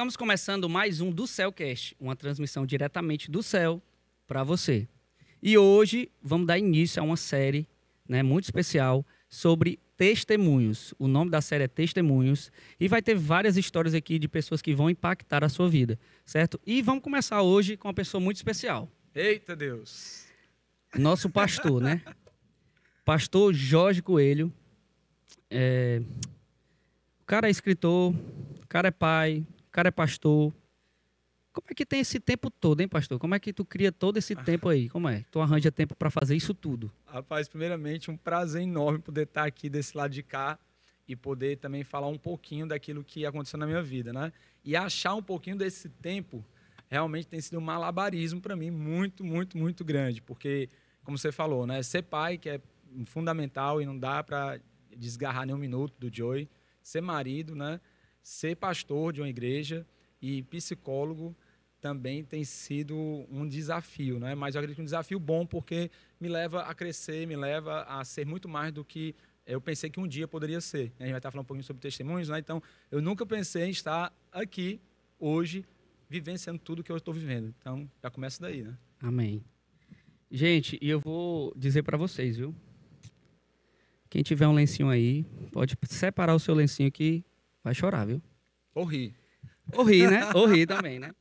Estamos começando mais um do Céucast, uma transmissão diretamente do céu para você. E hoje vamos dar início a uma série, né, muito especial sobre testemunhos. O nome da série é Testemunhos e vai ter várias histórias aqui de pessoas que vão impactar a sua vida, certo? E vamos começar hoje com uma pessoa muito especial. Eita Deus! Nosso pastor, né? Pastor Jorge Coelho. O cara é escritor, o cara é pai, o cara é pastor. Como é que tem esse tempo todo, hein, pastor? Como é que tu cria todo esse tempo aí? Como é? Tu arranja tempo para fazer isso tudo? Rapaz, primeiramente, um prazer enorme poder estar aqui desse lado de cá e poder também falar um pouquinho daquilo que aconteceu na minha vida, né? E achar um pouquinho desse tempo realmente tem sido um malabarismo para mim muito, muito, muito grande, porque, como você falou, né? Ser pai, que é fundamental e não dá para desgarrar nem um minuto do Joey, ser marido, né? Ser pastor de uma igreja e psicólogo também tem sido um desafio, né? Mas eu acredito que um desafio bom porque me leva a crescer, me leva a ser muito mais do que eu pensei que um dia poderia ser. A gente vai estar falando um pouquinho sobre testemunhos, né? Então, eu nunca pensei em estar aqui hoje vivenciando tudo que eu estou vivendo. Então, já começa daí, né? Amém. Gente, e eu vou dizer para vocês, viu? Quem tiver um lencinho aí, pode separar o seu lencinho que vai chorar, viu? Ou rir. Ou rir, né? Ou rir também, né?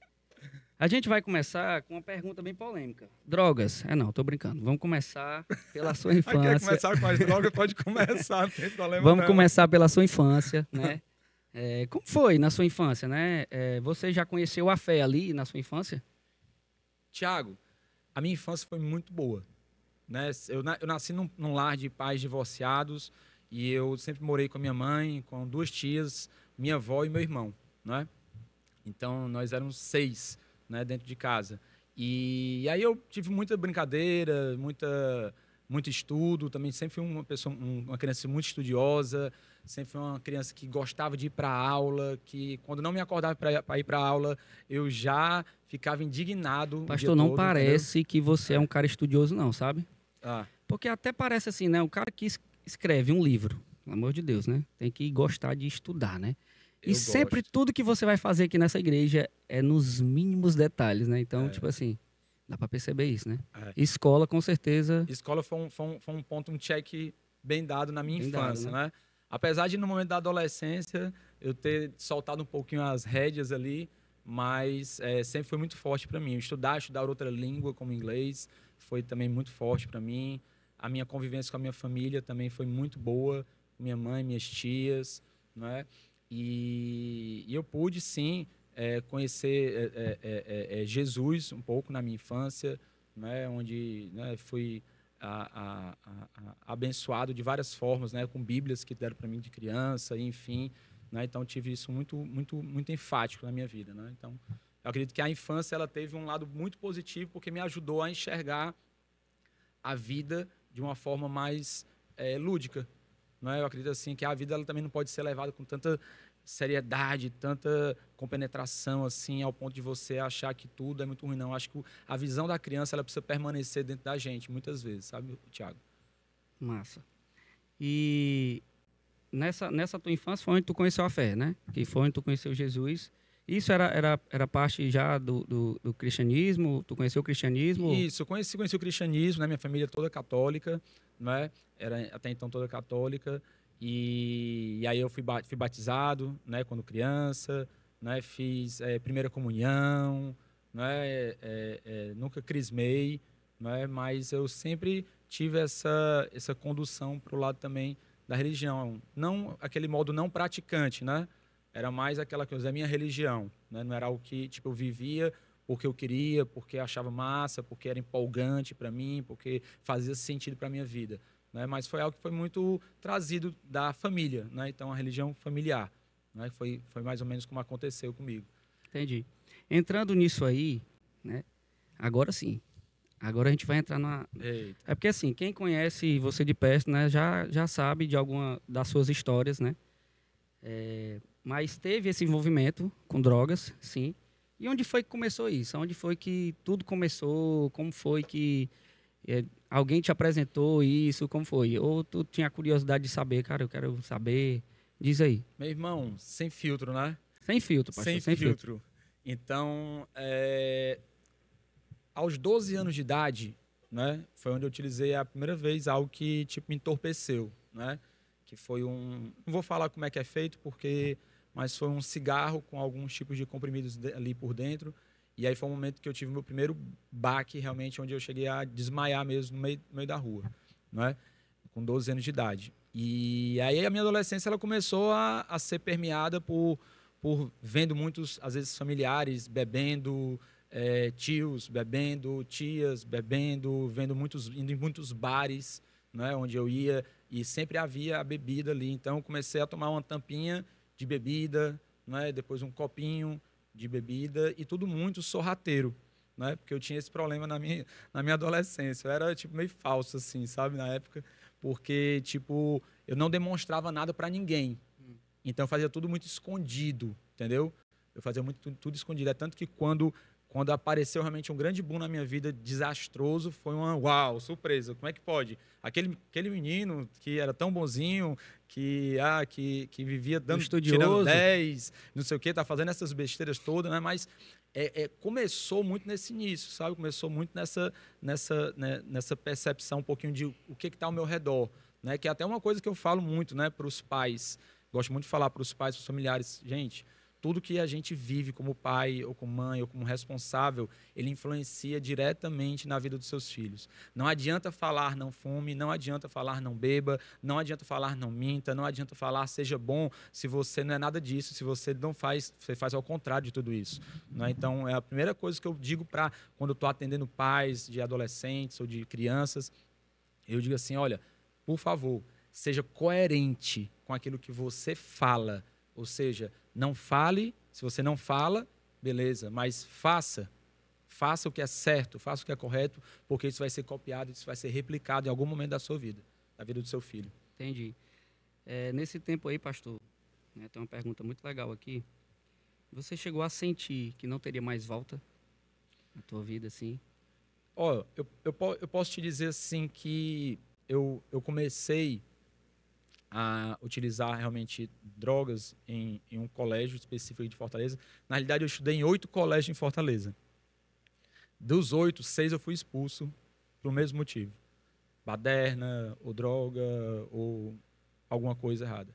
A gente vai começar com uma pergunta bem polêmica. Drogas? Não, tô brincando. Vamos começar pela sua Quer infância. começar com as drogas? Pode começar, não tem problema Vamos não. começar pela sua infância, né? Como foi na sua infância, né? Você já conheceu a fé ali na sua infância? Tiago, a minha infância foi muito boa, né? Eu nasci num lar de pais divorciados e eu sempre morei com a minha mãe, com duas tias, minha avó e meu irmão, né? Então, nós éramos 6, né, dentro de casa. E aí eu tive muita brincadeira, muito estudo, também sempre fui uma criança muito estudiosa, sempre fui uma criança que gostava de ir para a aula, que quando não me acordava para ir para a aula, eu já ficava indignado Pastor, o dia não todo, parece que você é um cara estudioso, não, sabe? entendeu? Porque até parece assim, né? O cara que escreve um livro, pelo amor de Deus, né? Tem que gostar de estudar, né? E Eu sempre gosto. tudo que você vai fazer aqui nessa igreja é nos mínimos detalhes, né? Então, tipo assim, dá pra perceber isso, né? É. Escola, com certeza, Escola foi um ponto, um check bem dado na minha bem dado, infância, né? né? Apesar de no momento da adolescência eu ter soltado um pouquinho as rédeas ali, mas sempre foi muito forte para mim. Estudar outra língua como inglês foi também muito forte para mim. A minha convivência com a minha família também foi muito boa, minha mãe, minhas tias, né? E eu pude sim conhecer Jesus um pouco na minha infância, né? Onde, né, fui abençoado de várias formas, né, com Bíblias que deram para mim de criança, enfim, né, então tive isso muito, muito, muito enfático na minha vida, né, então eu acredito que a infância ela teve um lado muito positivo porque me ajudou a enxergar a vida de uma forma mais lúdica, né, eu acredito assim que a vida ela também não pode ser levada com tanta seriedade, tanta compenetração assim, ao ponto de você achar que tudo é muito ruim. Não, acho que a visão da criança ela precisa permanecer dentro da gente, muitas vezes, sabe, Tiago? Massa. E nessa tua infância foi onde tu conheceu a fé, né? Que foi onde tu conheceu Jesus. Isso era parte já do cristianismo? Tu conheceu o cristianismo? Isso, eu conheci o cristianismo, né? Minha família toda católica, né? Era até então toda católica. E aí eu fui batizado, né? Quando criança, né? Fiz primeira comunhão, né? Nunca crismei, né? Mas eu sempre tive essa condução para o lado também da religião. Não aquele modo não praticante, né? Era mais aquela coisa, a minha religião, né? Não era algo que tipo, eu vivia porque eu queria, porque achava massa, porque era empolgante para mim, porque fazia sentido para a minha vida, né? Mas foi algo que foi muito trazido da família, né? Então, a religião familiar, né? Foi mais ou menos como aconteceu comigo. Entendi. Entrando nisso aí, né? Agora sim. Agora a gente vai entrar na... Eita. É porque assim, quem conhece você de perto, né? Já sabe de alguma das suas histórias, né? Mas teve esse envolvimento com drogas, sim. E onde foi que começou isso? Onde foi que tudo começou? Como foi que alguém te apresentou isso? Como foi? Ou tu tinha curiosidade de saber, cara, eu quero saber? Diz aí. Meu irmão, sem filtro, né? Sem filtro, pastor. Sem Sem filtro. filtro. Então, aos 12 anos de idade, né, foi onde eu utilizei a primeira vez algo que tipo me entorpeceu, né? Que foi não vou falar como é que é feito mas foi um cigarro com alguns tipos de comprimidos ali por dentro. E aí foi um momento que eu tive meu primeiro baque realmente onde eu cheguei a desmaiar mesmo no meio da rua, né? Com 12 anos de idade. E aí a minha adolescência ela começou a ser permeada por vendo muitos, às vezes, familiares bebendo, tios bebendo, tias bebendo, indo em muitos bares, né, onde eu ia, e sempre havia a bebida ali. Então, eu comecei a tomar uma tampinha de bebida, né, depois um copinho de bebida, e tudo muito sorrateiro, né, porque eu tinha esse problema na minha adolescência. Eu era tipo meio falso, assim, sabe, na época, porque tipo eu não demonstrava nada para ninguém. Então eu fazia tudo muito escondido, entendeu? Eu fazia tudo escondido. É tanto que quando apareceu realmente um grande boom na minha vida, desastroso, foi uma uau, surpresa. Como é que pode? Aquele menino que era tão bonzinho, que vivia tirando 10, não sei o quê, tá fazendo essas besteiras todas, né? Mas começou muito nesse início, sabe? Começou muito nessa percepção um pouquinho de o que está ao meu redor, né? Que é até uma coisa que eu falo muito, né, para os pais. Gosto muito de falar para os pais, para os familiares, gente, tudo que a gente vive como pai, ou como mãe, ou como responsável, ele influencia diretamente na vida dos seus filhos. Não adianta falar não fume, não adianta falar não beba, não adianta falar não minta, não adianta falar seja bom, se você não é nada disso, se você não faz, você faz ao contrário de tudo isso. Né? Então, é a primeira coisa que eu digo para quando eu estou atendendo pais de adolescentes ou de crianças, eu digo assim, olha, por favor, seja coerente com aquilo que você fala. Ou seja, não fale, se você não fala, beleza, mas faça. Faça o que é certo, faça o que é correto, porque isso vai ser copiado, isso vai ser replicado em algum momento da sua vida, da vida do seu filho. Entendi. Nesse tempo aí, pastor, né, tem uma pergunta muito legal aqui. Você chegou a sentir que não teria mais volta na tua vida, assim? Ó, eu posso te dizer assim que eu comecei a utilizar realmente drogas em um colégio específico de Fortaleza. Na realidade, eu estudei em 8 colégios em Fortaleza. Dos 8, 6 eu fui expulso pelo mesmo motivo. Baderna, ou droga, ou alguma coisa errada.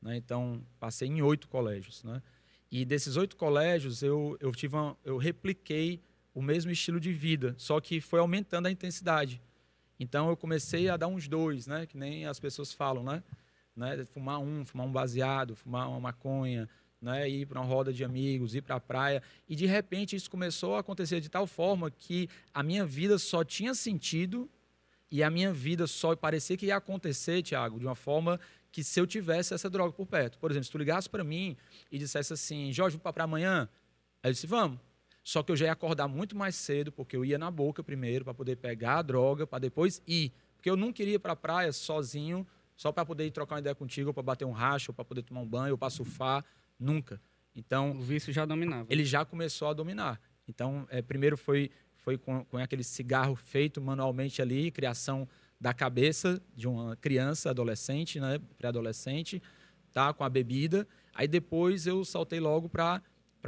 Né? Então, passei em 8 colégios. Né? E desses 8 colégios, eu repliquei o mesmo estilo de vida, só que foi aumentando a intensidade. Então, eu comecei a dar uns 2, né? Que nem as pessoas falam, né? Fumar um baseado, fumar uma maconha, né? Ir para uma roda de amigos, ir para a praia. E, de repente, isso começou a acontecer de tal forma que a minha vida só tinha sentido e a minha vida só parecia que ia acontecer, Thiago, de uma forma que se eu tivesse essa droga por perto. Por exemplo, se tu ligasse para mim e dissesse assim, Jorge, vou para a praia amanhã? Aí eu disse, vamos. Só que eu já ia acordar muito mais cedo, porque eu ia na boca primeiro para poder pegar a droga, para depois ir. Porque eu não queria ir para a praia sozinho, só para poder ir trocar uma ideia contigo, ou para bater um racho, ou para poder tomar um banho, ou para surfar, nunca. Então, o vício já dominava. Ele já começou a dominar. Então, primeiro foi com aquele cigarro feito manualmente ali, criação da cabeça de uma criança, adolescente, né, pré-adolescente, tá, com a bebida. Aí depois eu saltei logo para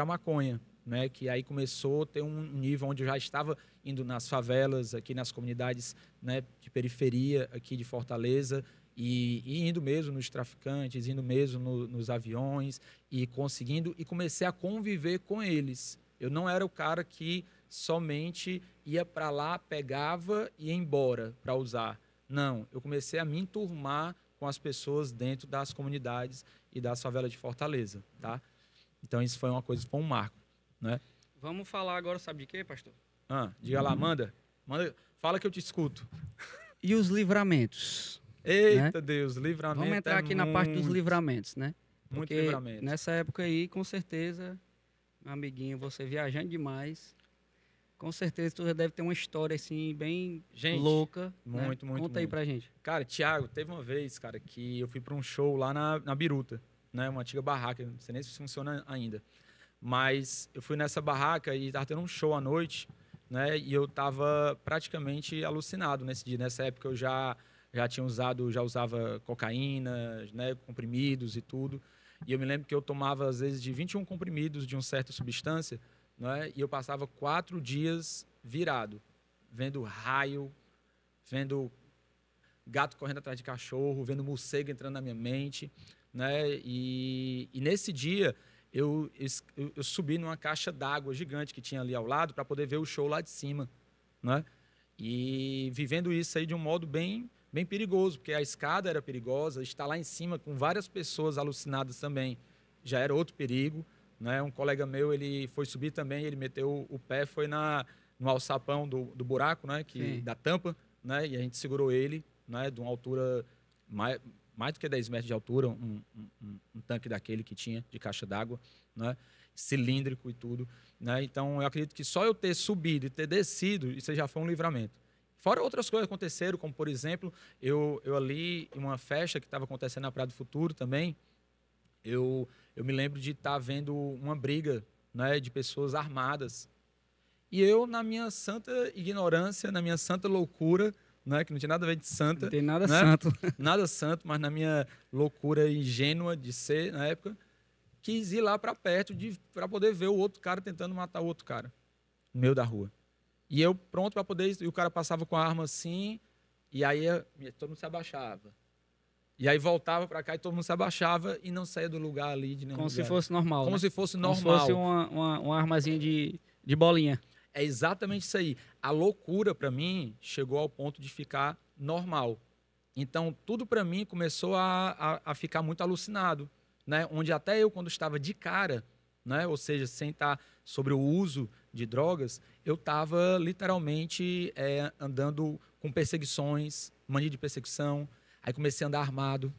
maconha, né, que aí começou a ter um nível onde eu já estava indo nas favelas, aqui nas comunidades, né, de periferia aqui de Fortaleza, e indo mesmo nos traficantes, indo mesmo nos aviões, e conseguindo, e comecei a conviver com eles. Eu não era o cara que somente ia para lá, pegava e ia embora para usar. Não, eu comecei a me enturmar com as pessoas dentro das comunidades e das favelas de Fortaleza, tá? Então isso foi uma coisa, foi um marco, né? Vamos falar agora, sabe de quê, pastor? Diga lá, manda, fala que eu te escuto. E os livramentos? Eita, né? Deus, livramento. Vamos entrar aqui na parte dos livramentos, né? Muito Porque livramento. nessa época aí, com certeza, meu amiguinho, você viajando demais, com certeza tu já deve ter uma história assim bem louca. Muito, né? muito. Conta aí pra gente. Cara, Thiago, teve uma vez, cara, que eu fui para um show lá na Biruta, né? Uma antiga barraca, não sei nem se funciona ainda. Mas eu fui nessa barraca e tava tendo um show à noite, né? E eu tava praticamente alucinado nesse dia. Nessa época eu já usava cocaína, né? Comprimidos e tudo. E eu me lembro que eu tomava, às vezes, de 21 comprimidos de uma certa substância, né? E eu passava 4 dias virado, vendo raio, vendo gato correndo atrás de cachorro, vendo morcego entrando na minha mente, né? E nesse dia eu subi numa caixa d'água gigante que tinha ali ao lado para poder ver o show lá de cima, né? E vivendo isso aí de um modo bem perigoso, porque a escada era perigosa, estar lá em cima com várias pessoas alucinadas também já era outro perigo, né? Um colega meu, ele foi subir também, ele meteu o pé, foi no alçapão do buraco, né? Da tampa, né? E a gente segurou ele, né? De uma altura mais do que 10 metros de altura, um tanque daquele que tinha, de caixa d'água, né? Cilíndrico e tudo, né? Então, eu acredito que só eu ter subido e ter descido, isso já foi um livramento. Fora outras coisas que aconteceram, como, por exemplo, eu ali, em uma festa que estava acontecendo na Praia do Futuro também, eu me lembro de estar vendo uma briga, né, de pessoas armadas. E eu, na minha santa ignorância, na minha santa loucura, né, que não tinha nada a ver de santa. Não tem nada, né? santo. Nada santo, mas na minha loucura ingênua de ser, na época, quis ir lá para perto para poder ver o outro cara tentando matar o outro cara no meio da rua. E eu pronto para poder... E o cara passava com a arma assim, e aí todo mundo se abaixava. E aí voltava para cá e todo mundo se abaixava e não saía do lugar ali de nenhum Como lugar. se fosse normal. Como né? se fosse normal. Como se fosse uma armazinha de bolinha. É exatamente isso aí. A loucura, para mim, chegou ao ponto de ficar normal. Então, tudo para mim começou a ficar muito alucinado, né? Onde até eu, quando estava de cara, né? Ou seja, sem estar sobre o uso de drogas, eu estava literalmente andando com perseguições, mania de perseguição. Aí comecei a andar armado,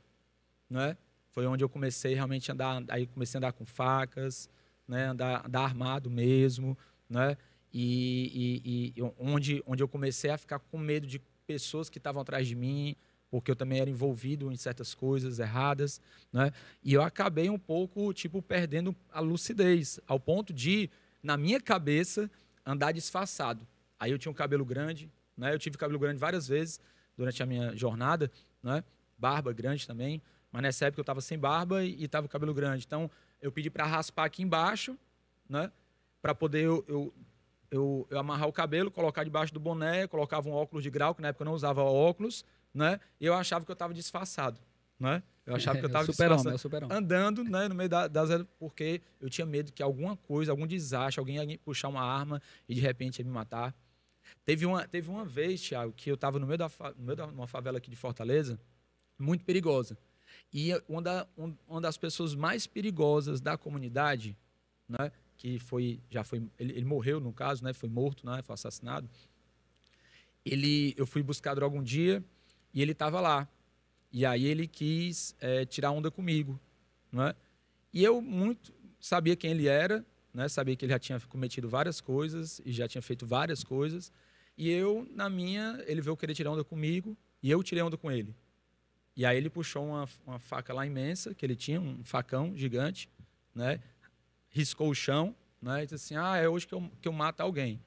né? Foi onde eu comecei realmente a andar. Aí comecei a andar com facas, né? Andar armado mesmo, né? E onde eu comecei a ficar com medo de pessoas que estavam atrás de mim, porque eu também era envolvido em certas coisas erradas, né? E eu acabei um pouco, tipo, perdendo a lucidez, ao ponto de, na minha cabeça, andar disfarçado. Aí eu tinha um cabelo grande, né? Eu tive cabelo grande várias vezes durante a minha jornada, né? Barba grande também, mas nessa época eu estava sem barba e estava com cabelo grande. Então, eu pedi para raspar aqui embaixo, né? Para poder eu amarrar o cabelo, colocar debaixo do boné, colocava um óculos de grau, que na época eu não usava óculos, né? E eu achava que eu estava disfarçado, né? Eu achava que eu estava disfarçado, andando, né, no meio das... Porque eu tinha medo que alguma coisa, algum desastre, alguém ia puxar uma arma e de repente ia me matar. Teve uma vez, Thiago, que eu estava no meio de uma favela aqui de Fortaleza, muito perigosa. E uma das pessoas mais perigosas da comunidade, né, que ele morreu, no caso, né, foi morto, né, foi assassinado. Eu fui buscar droga um dia e ele estava lá. E aí ele quis tirar onda comigo, né? E eu muito sabia quem ele era, né? Sabia que ele já tinha cometido várias coisas e já tinha feito várias coisas. E eu, ele veio querer tirar onda comigo e eu tirei onda com ele. E aí ele puxou uma faca lá imensa, que ele tinha, um facão gigante, né? Riscou o chão, né? E disse assim, é hoje que eu mato alguém.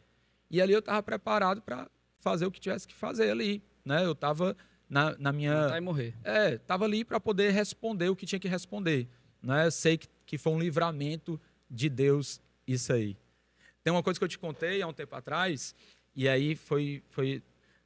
E ali eu estava preparado para fazer o que tivesse que fazer ali, né? Eu estava na minha... Matar e morrer. Estava ali para poder responder o que tinha que responder, né? Eu sei que foi um livramento de Deus isso aí. Tem uma coisa que eu te contei há um tempo atrás, e aí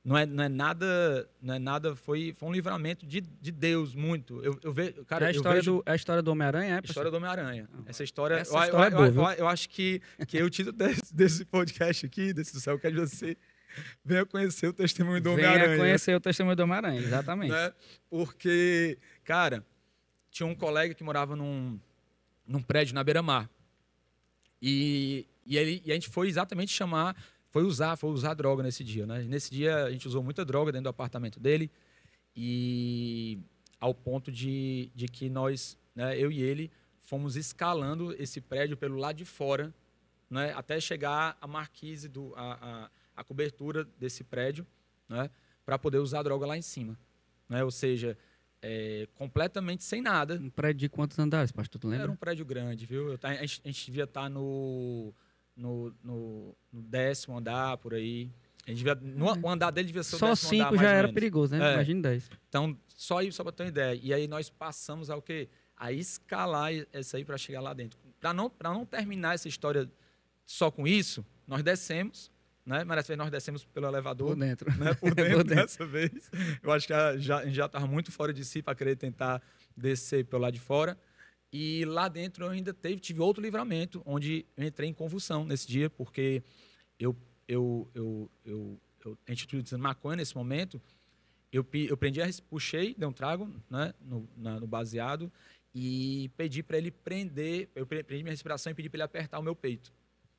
não é nada, foi um livramento de Deus muito. Eu vejo, cara, a história do Homem-Aranha, A história do Homem-Aranha. Essa história é boa, eu acho que o título desse podcast aqui, desse do céu, quer dizer você venha conhecer o testemunho do Homem-Aranha. Venha conhecer o testemunho do Homem-Aranha, exatamente. Né? Porque, cara, tinha um colega que morava num prédio na beira-mar. E a gente foi exatamente foi usar droga nesse dia, né? Nesse dia a gente usou muita droga dentro do apartamento dele e ao ponto de que nós, né, eu e ele, fomos escalando esse prédio pelo lado de fora, né, até chegar à marquise, a cobertura desse prédio, né, para poder usar droga lá em cima, né? Ou seja, completamente sem nada. Um prédio de quantos andares, pastor? Tu lembra? Era um prédio grande, viu? A gente devia estar no 10º andar, por aí. A gente devia, o andar dele devia ser o 10º andar, só 5 já era perigoso, né? Imagina 10. Então, só para ter uma ideia. E aí nós passamos ao quê? a escalar essa aí para chegar lá dentro. Para não terminar essa história só com isso, nós descemos, né? Mas dessa vez nós descemos pelo elevador. Por dentro. Né? Por dentro dessa vez. Eu acho que a gente já estava muito fora de si para querer tentar descer pelo lado de fora. E lá dentro eu ainda tive outro livramento, onde eu entrei em convulsão nesse dia, porque a gente utilizando maconha nesse momento, eu puxei, dei um trago, né, no baseado e pedi para ele prender, eu prendi minha respiração e pedi para ele apertar o meu peito,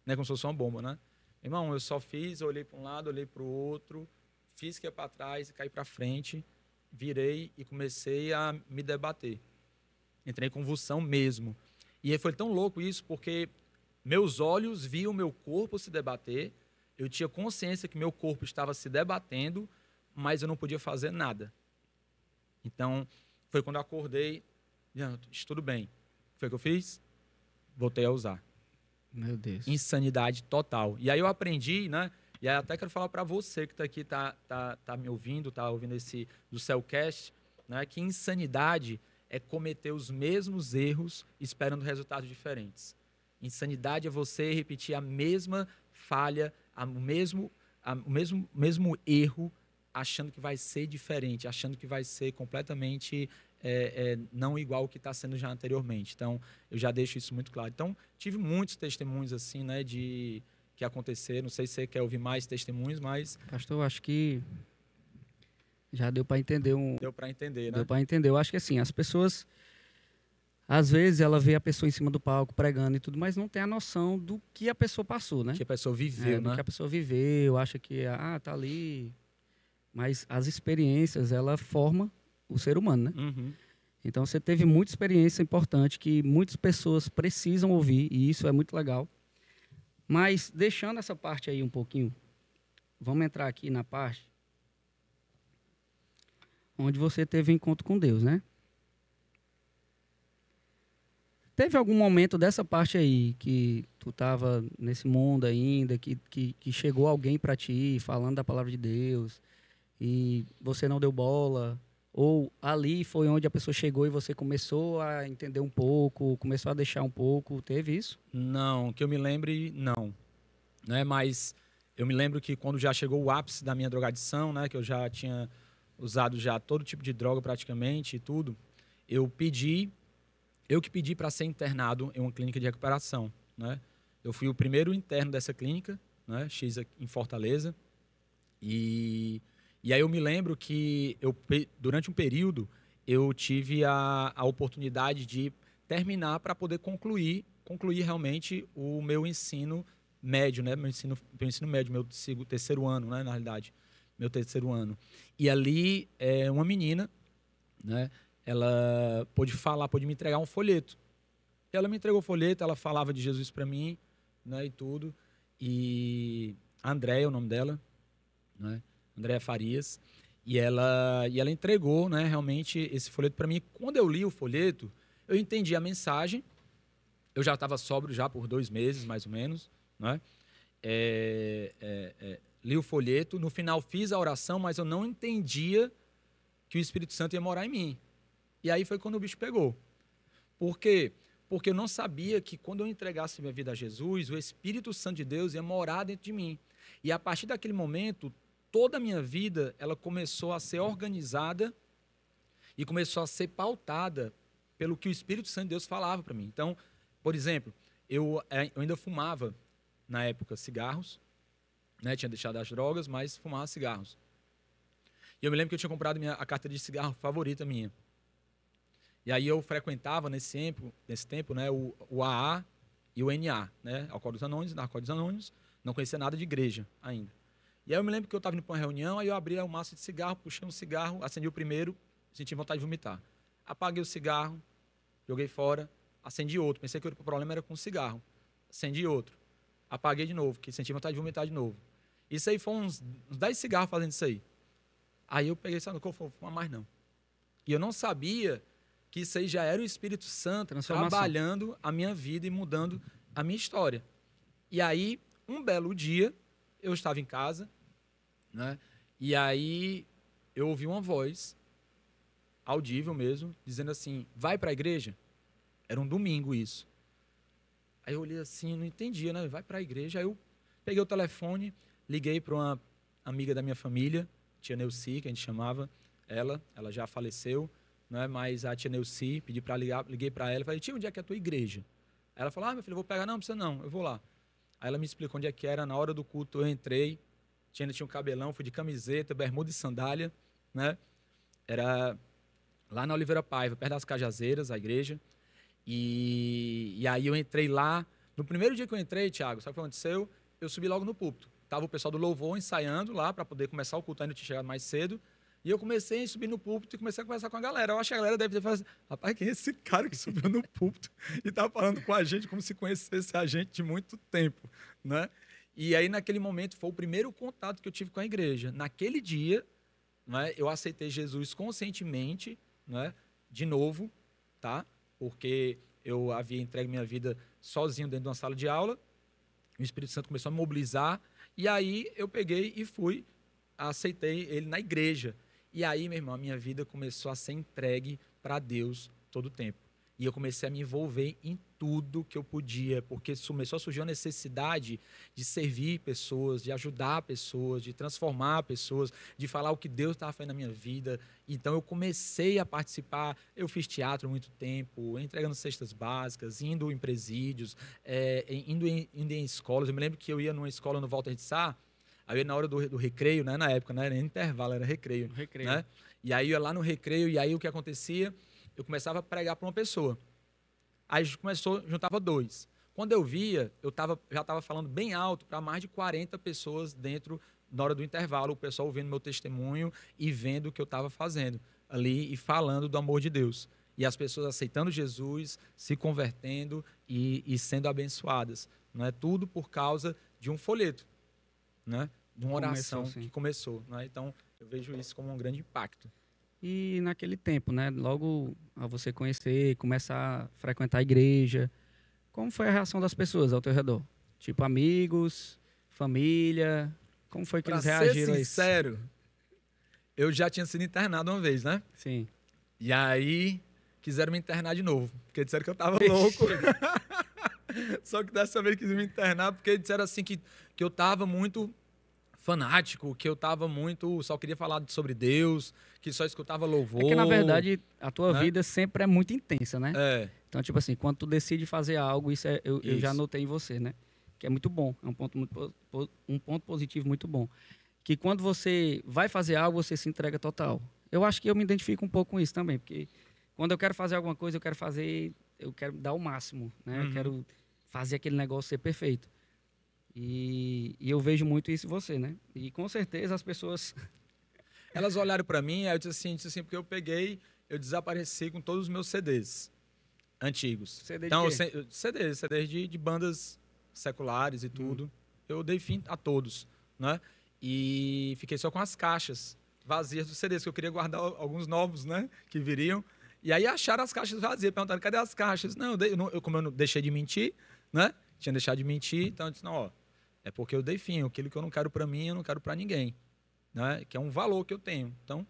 né, como se fosse uma bomba, né? Irmão, eu só fiz, eu olhei para um lado, olhei para o outro, fiz que ia para trás, caí para frente, virei e comecei a me debater. Entrei em convulsão mesmo. E aí foi tão louco isso, porque meus olhos viam meu corpo se debater, eu tinha consciência que meu corpo estava se debatendo, mas eu não podia fazer nada. Então, foi quando eu acordei, tudo bem. Foi o que eu fiz? Voltei a usar. Meu Deus. Insanidade total. E aí eu aprendi, né? E aí até quero falar para você que está aqui, tá me ouvindo, está ouvindo esse do Cellcast, né? Que insanidade é cometer os mesmos erros esperando resultados diferentes. Insanidade é você repetir a mesma falha, o mesmo erro, achando que vai ser diferente, achando que vai ser completamente não igual ao que está sendo já anteriormente. Então, eu já deixo isso muito claro. Então, tive muitos testemunhos assim, né, que aconteceram. Não sei se você quer ouvir mais testemunhos, mas... Pastor, eu acho que já deu para entender Deu para entender, né? Deu para entender. Eu acho que assim, as pessoas, às vezes, ela vê a pessoa em cima do palco pregando e tudo, mas não tem a noção do que a pessoa passou, né? Que a pessoa viveu, né? Do que a pessoa viveu, acha que, tá ali. Mas as experiências, ela forma o ser humano, né? Uhum. Então, você teve muita experiência importante que muitas pessoas precisam ouvir, e isso é muito legal. Mas, deixando essa parte aí um pouquinho, vamos entrar aqui na parte onde você teve um encontro com Deus, né? Teve algum momento dessa parte aí que tu estava nesse mundo ainda, que chegou alguém para ti falando da palavra de Deus e você não deu bola? Ou ali foi onde a pessoa chegou e você começou a entender um pouco, começou a deixar um pouco? Teve isso? Não, que eu me lembre, não. Né? Mas eu me lembro que quando já chegou o ápice da minha drogadição, né, que eu já tinha usado já todo tipo de droga praticamente e tudo, eu que pedi para ser internado em uma clínica de recuperação, né? Eu fui o primeiro interno dessa clínica, né, X em Fortaleza, e aí eu me lembro que durante um período eu tive a oportunidade de terminar para poder concluir realmente o meu ensino médio, né, meu ensino médio, meu terceiro ano, né, na realidade. Meu terceiro ano. E ali, uma menina, né, ela pôde me entregar um folheto. E ela me entregou o folheto, ela falava de Jesus para mim, né, e tudo. E a Andréia é o nome dela, né, Andréia Farias. E ela entregou, né, realmente esse folheto para mim. Quando eu li o folheto, eu entendi a mensagem. Eu já estava sóbrio já por 2 meses, mais ou menos, né? Li o folheto, no final fiz a oração, mas eu não entendia que o Espírito Santo ia morar em mim. E aí foi quando o bicho pegou. Por quê? Porque eu não sabia que quando eu entregasse minha vida a Jesus, o Espírito Santo de Deus ia morar dentro de mim. E a partir daquele momento, toda a minha vida ela começou a ser organizada e começou a ser pautada pelo que o Espírito Santo de Deus falava para mim. Então, por exemplo, eu ainda fumava, na época, cigarros, né? Tinha deixado as drogas, mas fumava cigarros. E eu me lembro que eu tinha comprado a carteira de cigarro favorita minha. E aí eu frequentava nesse tempo, né, o AA e o NA, né, Alcoólicos Anônimos, Narcóticos Anônimos, não conhecia nada de igreja ainda. E aí eu me lembro que eu estava indo para uma reunião, aí eu abri um maço de cigarro, puxei um cigarro, acendi o primeiro, senti vontade de vomitar. Apaguei o cigarro, joguei fora, acendi outro, pensei que o problema era com o cigarro. Acendi outro, apaguei de novo, que senti vontade de vomitar de novo. Isso aí foi uns 10 cigarros fazendo isso aí. Aí eu peguei, sabe, não vou fumar mais não. E eu não sabia que isso aí já era o Espírito Santo trabalhando a minha vida e mudando a minha história. E aí, um belo dia, eu estava em casa, né? E aí eu ouvi uma voz, audível mesmo, dizendo assim, vai para a igreja? Era um domingo isso. Aí eu olhei assim, não entendia, né? Vai para a igreja. Aí eu peguei o telefone, liguei para uma amiga da minha família, tia Neuci, que a gente chamava ela já faleceu, né? Mas a tia Neuci, pedi para ligar, liguei para ela, falei: tia, onde é que é a tua igreja? Aí ela falou: meu filho, eu vou pegar. Não precisa não, eu vou lá. Aí ela me explicou onde é que era. Na hora do culto eu entrei, ainda tinha um cabelão, fui de camiseta, bermuda e sandália, né? Era lá na Oliveira Paiva, perto das Cajazeiras, a igreja. E aí eu entrei lá. No primeiro dia que eu entrei, Thiago, sabe o que aconteceu? Eu subi logo no púlpito. Tava o pessoal do louvor ensaiando lá para poder começar o culto, ainda tinha chegado mais cedo. E eu comecei a subir no púlpito e comecei a conversar com a galera. Eu acho que a galera deve ter falado: rapaz, quem é esse cara que subiu no púlpito e tá falando com a gente como se conhecesse a gente de muito tempo, né? E aí, naquele momento, foi o primeiro contato que eu tive com a igreja. Naquele dia, né, eu aceitei Jesus conscientemente, né, de novo, tá? Porque eu havia entregue minha vida sozinho dentro de uma sala de aula. O Espírito Santo começou a me mobilizar. E aí, eu peguei e fui, aceitei ele na igreja. E aí, meu irmão, a minha vida começou a ser entregue para Deus todo o tempo. E eu comecei a me envolver em tudo que eu podia, porque começou a surgir a necessidade de servir pessoas, de ajudar pessoas, de transformar pessoas, de falar o que Deus estava fazendo na minha vida. Então, eu comecei a participar. Eu fiz teatro há muito tempo, entregando cestas básicas, indo em presídios, indo em escolas. Eu me lembro que eu ia numa escola no Walter de Sá. Aí eu ia na hora do recreio, né? Na época, não era nem intervalo, era recreio. Né? E aí eu ia lá no recreio, e aí o que acontecia? Eu começava a pregar para uma pessoa. Aí juntava 2. Quando eu via, já estava falando bem alto para mais de 40 pessoas dentro, na hora do intervalo, o pessoal ouvindo meu testemunho e vendo o que eu estava fazendo ali e falando do amor de Deus. E as pessoas aceitando Jesus, se convertendo e sendo abençoadas. Não é tudo por causa de um folheto, né? De uma oração que começou. Né? Então, eu vejo isso como um grande impacto. E naquele tempo, né? Logo a você conhecer, começar a frequentar a igreja, como foi a reação das pessoas ao teu redor? Tipo, amigos, família, como foi que eles reagiram a isso? Pra ser sincero, eu já tinha sido internado uma vez, né? Sim. E aí, quiseram me internar de novo, porque disseram que eu tava louco. Só que dessa vez quis me internar, porque disseram assim que eu tava muito fanático, que eu tava muito... Só queria falar sobre Deus, que só escutava louvor. É que, na verdade, a tua vida sempre é muito intensa, né? É. Então, tipo assim, quando tu decide fazer algo, eu já notei em você, né? Que é muito bom, é um ponto positivo muito bom. Que quando você vai fazer algo, você se entrega total. Eu acho que eu me identifico um pouco com isso também, porque quando eu quero fazer alguma coisa, eu quero dar o máximo, né? Eu quero fazer aquele negócio ser perfeito. E eu vejo muito isso em você, né? E com certeza as pessoas... Elas olharam para mim, aí eu disse assim, porque eu desapareci com todos os meus CDs antigos. CD então, de quê? CDs de bandas seculares e tudo. Eu dei fim a todos, né? E fiquei só com as caixas vazias dos CDs, que eu queria guardar alguns novos, né? Que viriam. E aí acharam as caixas vazias, perguntaram: cadê as caixas? Não, como eu não deixei de mentir, né? Tinha deixado de mentir, então eu disse: não, ó, é porque eu dei fim. Aquilo que eu não quero para mim, eu não quero para ninguém, né? Que é um valor que eu tenho. Então,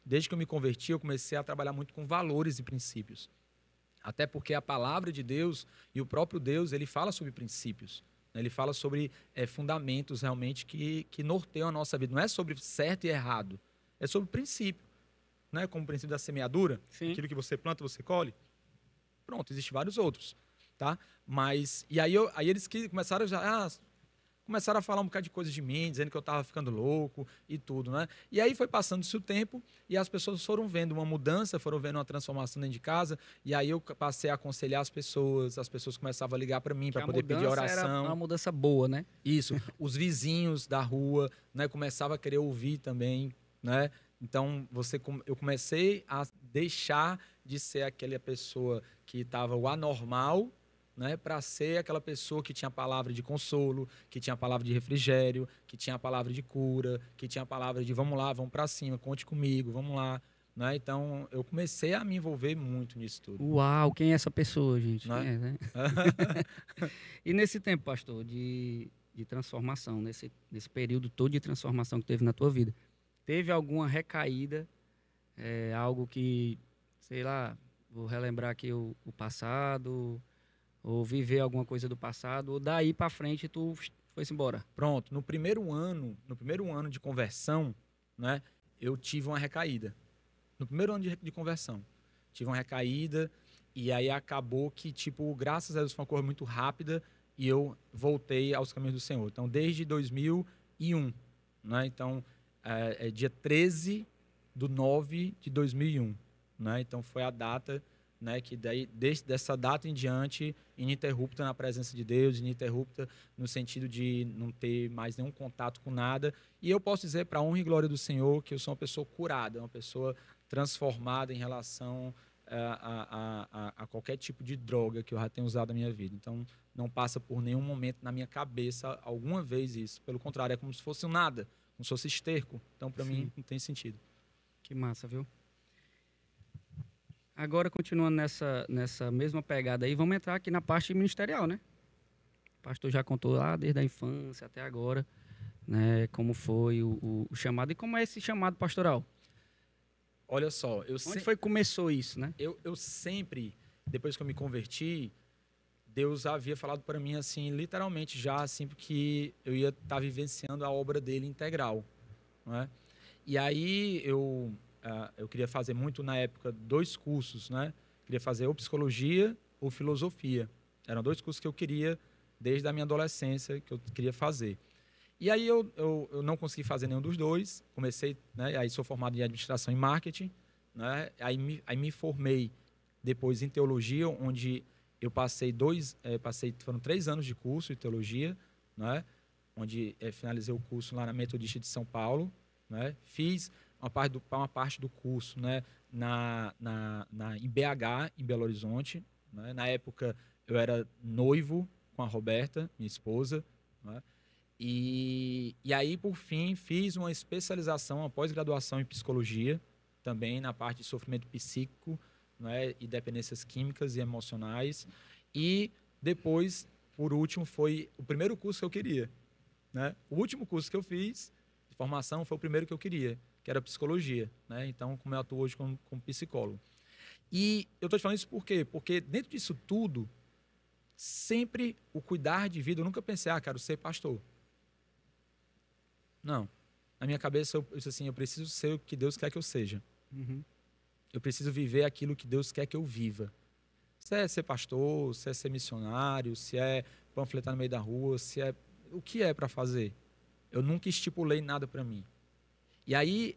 desde que eu me converti, eu comecei a trabalhar muito com valores e princípios. Até porque a palavra de Deus e o próprio Deus, ele fala sobre princípios. Né? Ele fala sobre fundamentos realmente que norteiam a nossa vida. Não é sobre certo e errado, é sobre princípio. Né? Como o princípio da semeadura, Sim. Aquilo que você planta, você colhe. Pronto, existem vários outros. Tá? Mas, e aí eles começaram a falar um bocado de coisas de mim, dizendo que eu estava ficando louco e tudo, né? E aí foi passando-se o tempo e as pessoas foram vendo uma mudança, foram vendo uma transformação dentro de casa, e aí eu passei a aconselhar as pessoas começavam a ligar para mim para poder pedir oração. Era uma mudança boa, né? Isso, os vizinhos da rua, né, começavam a querer ouvir também, né? Então, eu comecei a deixar de ser aquela pessoa que estava o anormal, né, para ser aquela pessoa que tinha a palavra de consolo, que tinha a palavra de refrigério, que tinha a palavra de cura, que tinha a palavra de vamos lá, vamos para cima, conte comigo, vamos lá. Né? Então, eu comecei a me envolver muito nisso tudo. Uau, quem é essa pessoa, gente? Né? Quem é, né? E nesse tempo, pastor, de transformação, nesse período todo de transformação que teve na tua vida, teve alguma recaída, algo que, sei lá, Vou relembrar aqui o passado, ou viver alguma coisa do passado, ou daí para frente tu foi-se embora. Pronto, no primeiro ano de conversão, né, eu tive uma recaída. No primeiro ano de conversão, tive uma recaída e aí acabou que, tipo, graças a Deus foi uma coisa muito rápida e eu voltei aos caminhos do Senhor. Então, desde 2001, né? Então, é dia 13/9/2001, né? Então, foi a data, né, que daí, desde dessa data em diante, ininterrupta na presença de Deus, ininterrupta no sentido de não ter mais nenhum contato com nada. E eu posso dizer, para a honra e glória do Senhor, que eu sou uma pessoa curada, uma pessoa transformada em relação a qualquer tipo de droga que eu já tenho usado na minha vida. Então, não passa por nenhum momento na minha cabeça alguma vez isso. Pelo contrário, é como se fosse um nada, como se fosse esterco. Então, para mim, não tem sentido. Que massa, viu? Agora, continuando nessa mesma pegada aí, vamos entrar aqui na parte ministerial, né? O pastor já contou lá desde a infância até agora, né? Como foi o chamado e como é esse chamado pastoral. Olha só, Onde foi que começou isso, né? eu sempre, depois que eu me converti, Deus havia falado para mim assim, literalmente já assim, porque eu ia estar vivenciando a obra dele integral, não é? E aí eu queria fazer muito na época 2 cursos, né? Queria fazer ou psicologia ou filosofia. Eram 2 cursos que eu queria desde a minha adolescência que eu queria fazer. E aí eu não consegui fazer nenhum dos dois. Comecei, né? Aí sou formado em administração e marketing, né? Aí me formei depois em teologia, onde eu foram 3 anos de curso de teologia, né? Onde finalizei o curso lá na Metodista de São Paulo, né? Fiz uma parte do curso, né? Em BH, em Belo Horizonte, né? Na época eu era noivo com a Roberta, minha esposa, né? E aí, por fim, fiz uma especialização, uma pós-graduação em psicologia, também na parte de sofrimento psíquico, né, e dependências químicas e emocionais. E depois, por último, foi o primeiro curso que eu queria, né? O último curso que eu fiz de formação foi o primeiro que eu queria, que era psicologia, né? Então, como eu atuo hoje como psicólogo. E eu estou te falando isso por quê? Porque dentro disso tudo, sempre o cuidar de vida, eu nunca pensei, quero ser pastor. Não. Na minha cabeça, eu disse assim, eu preciso ser o que Deus quer que eu seja. Uhum. Eu preciso viver aquilo que Deus quer que eu viva. Se é ser pastor, se é ser missionário, se é panfletar no meio da rua, se é... O que é para fazer? Eu nunca estipulei nada para mim. E aí,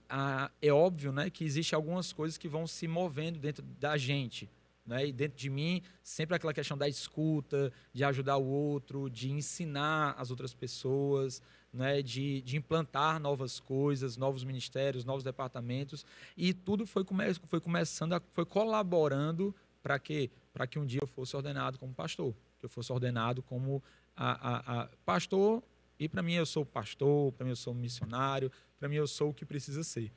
é óbvio, né, que existem algumas coisas que vão se movendo dentro da gente, né? E dentro de mim, sempre aquela questão da escuta, de ajudar o outro, de ensinar as outras pessoas, né? De implantar novas coisas, novos ministérios, novos departamentos. E tudo foi começando, foi colaborando para quê? Para que um dia eu fosse ordenado como pastor, que eu fosse ordenado como pastor. E para mim eu sou pastor, para mim eu sou missionário, para mim eu sou o que precisa ser.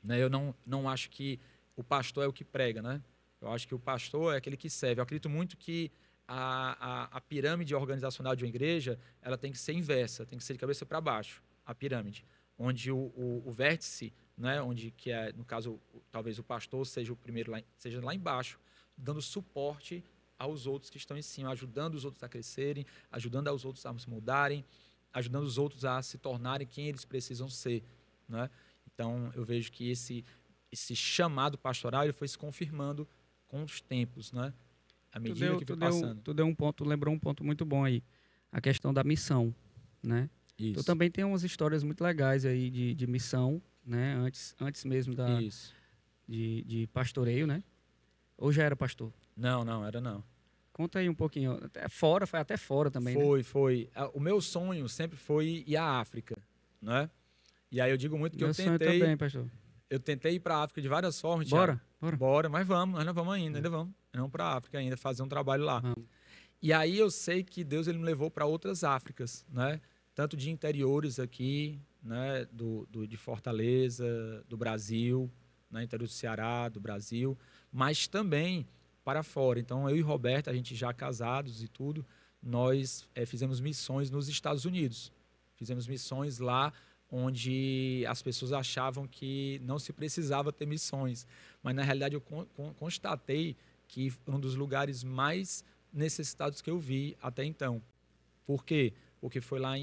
Né? Eu não acho que o pastor é o que prega, né? Eu acho que o pastor é aquele que serve. Eu acredito muito que a pirâmide organizacional de uma igreja, ela tem que ser inversa, tem que ser de cabeça para baixo, a pirâmide. Onde o vértice, né? Onde que é, no caso, talvez o pastor seja o primeiro, seja lá embaixo, dando suporte aos outros que estão em cima, ajudando os outros a crescerem, ajudando os outros a se mudarem, ajudando os outros a se tornarem quem eles precisam ser, né? Então, eu vejo que esse chamado pastoral ele foi se confirmando com os tempos, né? À medida que foi passando. Tu deu um ponto, lembrou um ponto muito bom aí. A questão da missão, né? Isso. Tu também tem umas histórias muito legais aí de missão, né? Antes mesmo Isso. de pastoreio, né? Ou já era pastor? Não, era não. Conta aí um pouquinho. Foi até fora também, né? Foi. O meu sonho sempre foi ir à África, né? E aí eu digo muito que Meu eu sonho tentei... também, pastor. Eu tentei ir para a África de várias formas, Bora, Thiago. bora. Bora, mas nós não vamos ainda vamos. Nós vamos para a África ainda, fazer um trabalho lá. Vamos. E aí eu sei que Deus ele me levou para outras Áfricas, né? Tanto de interiores aqui, né? De Fortaleza, do Brasil, né? Interior do Ceará, do Brasil, mas também para fora. Então, eu e Roberta, a gente já casados e tudo, nós fizemos missões nos Estados Unidos. Fizemos missões lá onde as pessoas achavam que não se precisava ter missões. Mas, na realidade, eu constatei que foi um dos lugares mais necessitados que eu vi até então. Por quê? Porque foi lá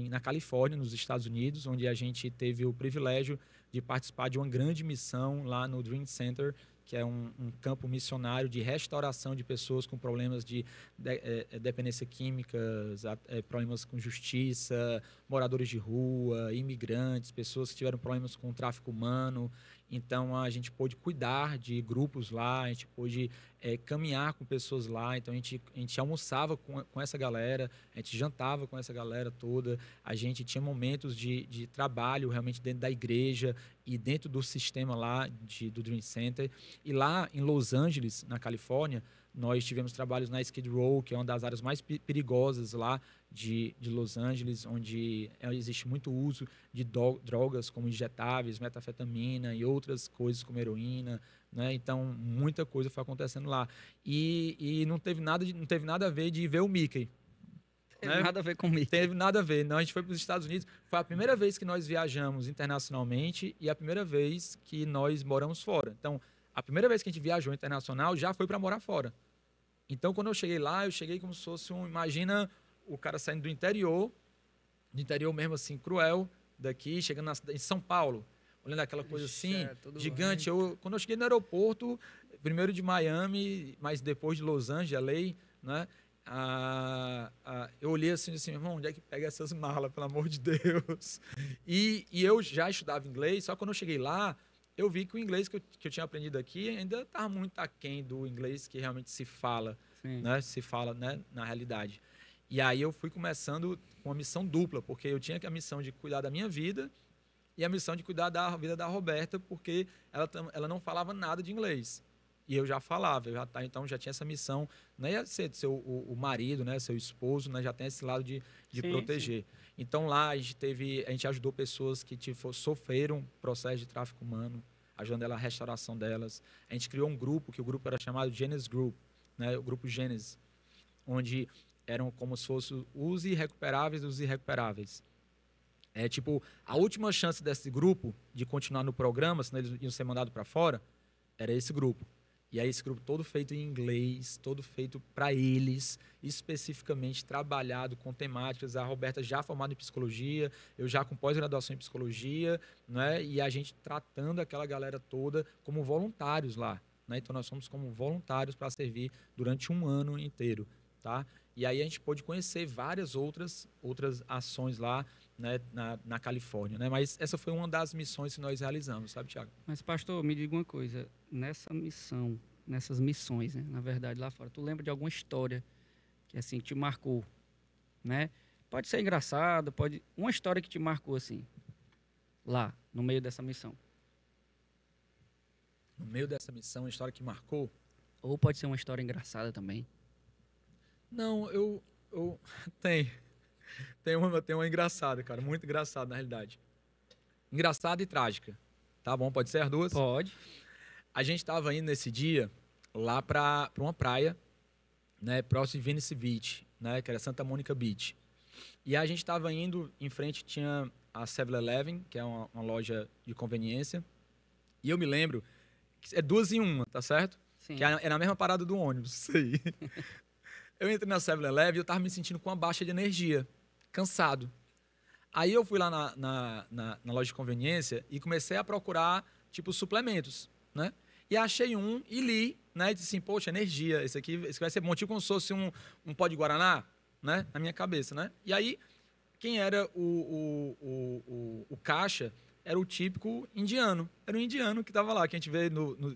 na Califórnia, nos Estados Unidos, onde a gente teve o privilégio de participar de uma grande missão lá no Dream Center, que é um campo missionário de restauração de pessoas com problemas de dependência química, problemas com justiça, moradores de rua, imigrantes, pessoas que tiveram problemas com o tráfico humano. Então, a gente pôde cuidar de grupos lá, a gente pôde caminhar com pessoas lá. Então, a gente almoçava com essa galera, a gente jantava com essa galera toda, a gente tinha momentos de trabalho realmente dentro da igreja e dentro do sistema lá do Dream Center. E lá em Los Angeles, na Califórnia, nós tivemos trabalhos na Skid Row, que é uma das áreas mais perigosas lá de Los Angeles, onde existe muito uso de drogas como injetáveis, metafetamina e outras coisas como heroína, né? Então, muita coisa foi acontecendo lá. E não teve nada a ver de ver o Mickey. Teve nada a ver com o Mickey. Teve nada a ver. Não, a gente foi para os Estados Unidos. Foi a primeira vez que nós viajamos internacionalmente e a primeira vez que nós moramos fora. Então, a primeira vez que a gente viajou internacional já foi para morar fora. Então, quando eu cheguei lá, eu cheguei como se fosse imagina o cara saindo do interior mesmo assim, cruel, daqui, chegando em São Paulo, olhando aquela coisa assim, gigante. Quando eu cheguei no aeroporto, primeiro de Miami, mas depois de Los Angeles, né? Eu olhei assim, irmão, onde é que pega essas malas, pelo amor de Deus? E eu já estudava inglês, só que quando eu cheguei lá, eu vi que o inglês que eu tinha aprendido aqui ainda estava muito aquém do inglês que realmente se fala, né? Se fala, né? Na realidade. E aí eu fui começando com uma missão dupla, porque eu tinha a missão de cuidar da minha vida e a missão de cuidar da vida da Roberta, porque ela não falava nada de inglês. E eu já falava, então já tinha essa missão, não ia ser o marido, né, seu esposo, né, já tem esse lado de proteger. Sim. Então lá a gente ajudou pessoas que sofreram processo de tráfico humano, ajudando ela a restauração delas. A gente criou um grupo, que o grupo era chamado Genesis Group, né, o grupo Genesis, onde eram como se fossem os irrecuperáveis dos irrecuperáveis. É tipo, a última chance desse grupo de continuar no programa, senão eles iam ser mandados para fora, era esse grupo. E aí esse grupo todo feito em inglês, todo feito para eles, especificamente trabalhado com temáticas. A Roberta já formada em psicologia, eu já com pós-graduação em psicologia, né? E a gente tratando aquela galera toda como voluntários lá, né? Então nós somos como voluntários para servir durante um ano inteiro, tá? E aí a gente pôde conhecer várias outras ações lá, né, na Califórnia, né? Mas essa foi uma das missões que nós realizamos, sabe, Thiago? Mas, pastor, me diga uma coisa. Nessas missões, né, na verdade, lá fora, tu lembra de alguma história que, assim, te marcou, né? Pode ser engraçada, uma história que te marcou, assim, lá, no meio dessa missão. No meio dessa missão, uma história que marcou? Ou pode ser uma história engraçada também. Não, eu tem uma engraçada, cara, muito engraçada na realidade. Engraçada e trágica. Tá bom, pode ser as duas? Pode. A gente estava indo nesse dia lá para uma praia, né, próximo de Venice Beach, né, que era Santa Mônica Beach. E a gente estava indo, em frente tinha a 7-Eleven, que é uma loja de conveniência. E eu me lembro que é 2 em 1, tá certo? Sim. Que é na mesma parada do ônibus, isso aí. Eu entrei na 7-Eleven e eu tava me sentindo com uma baixa de energia, cansado. Aí eu fui lá na loja de conveniência e comecei a procurar, tipo, suplementos, né? E achei um e li, né? E disse assim, poxa, energia, esse aqui vai ser bom, tipo como se fosse um pó de Guaraná, né? Na minha cabeça, né? E aí, quem era o caixa era o típico indiano. Era um indiano que tava lá, que a gente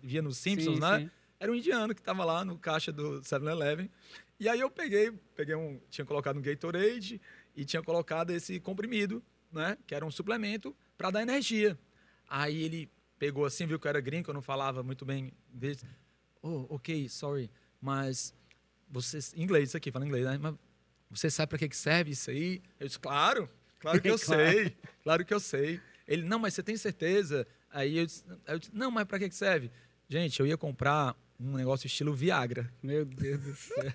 via nos Simpsons, sim, né? Sim. Era um indiano que tava lá no caixa do 7-Eleven. E aí eu peguei tinha colocado um Gatorade e tinha colocado esse comprimido, né? Que era um suplemento para dar energia. Aí ele pegou assim, viu que eu era gringo, eu não falava muito bem inglês. Oh, ok, sorry, mas inglês isso aqui, fala inglês, né? Mas você sabe para que serve isso aí? Eu disse, claro que eu sei, claro que eu sei. Ele, não, mas você tem certeza? Aí eu disse não, mas para que serve? Gente, eu ia comprar um negócio estilo Viagra. Meu Deus do céu.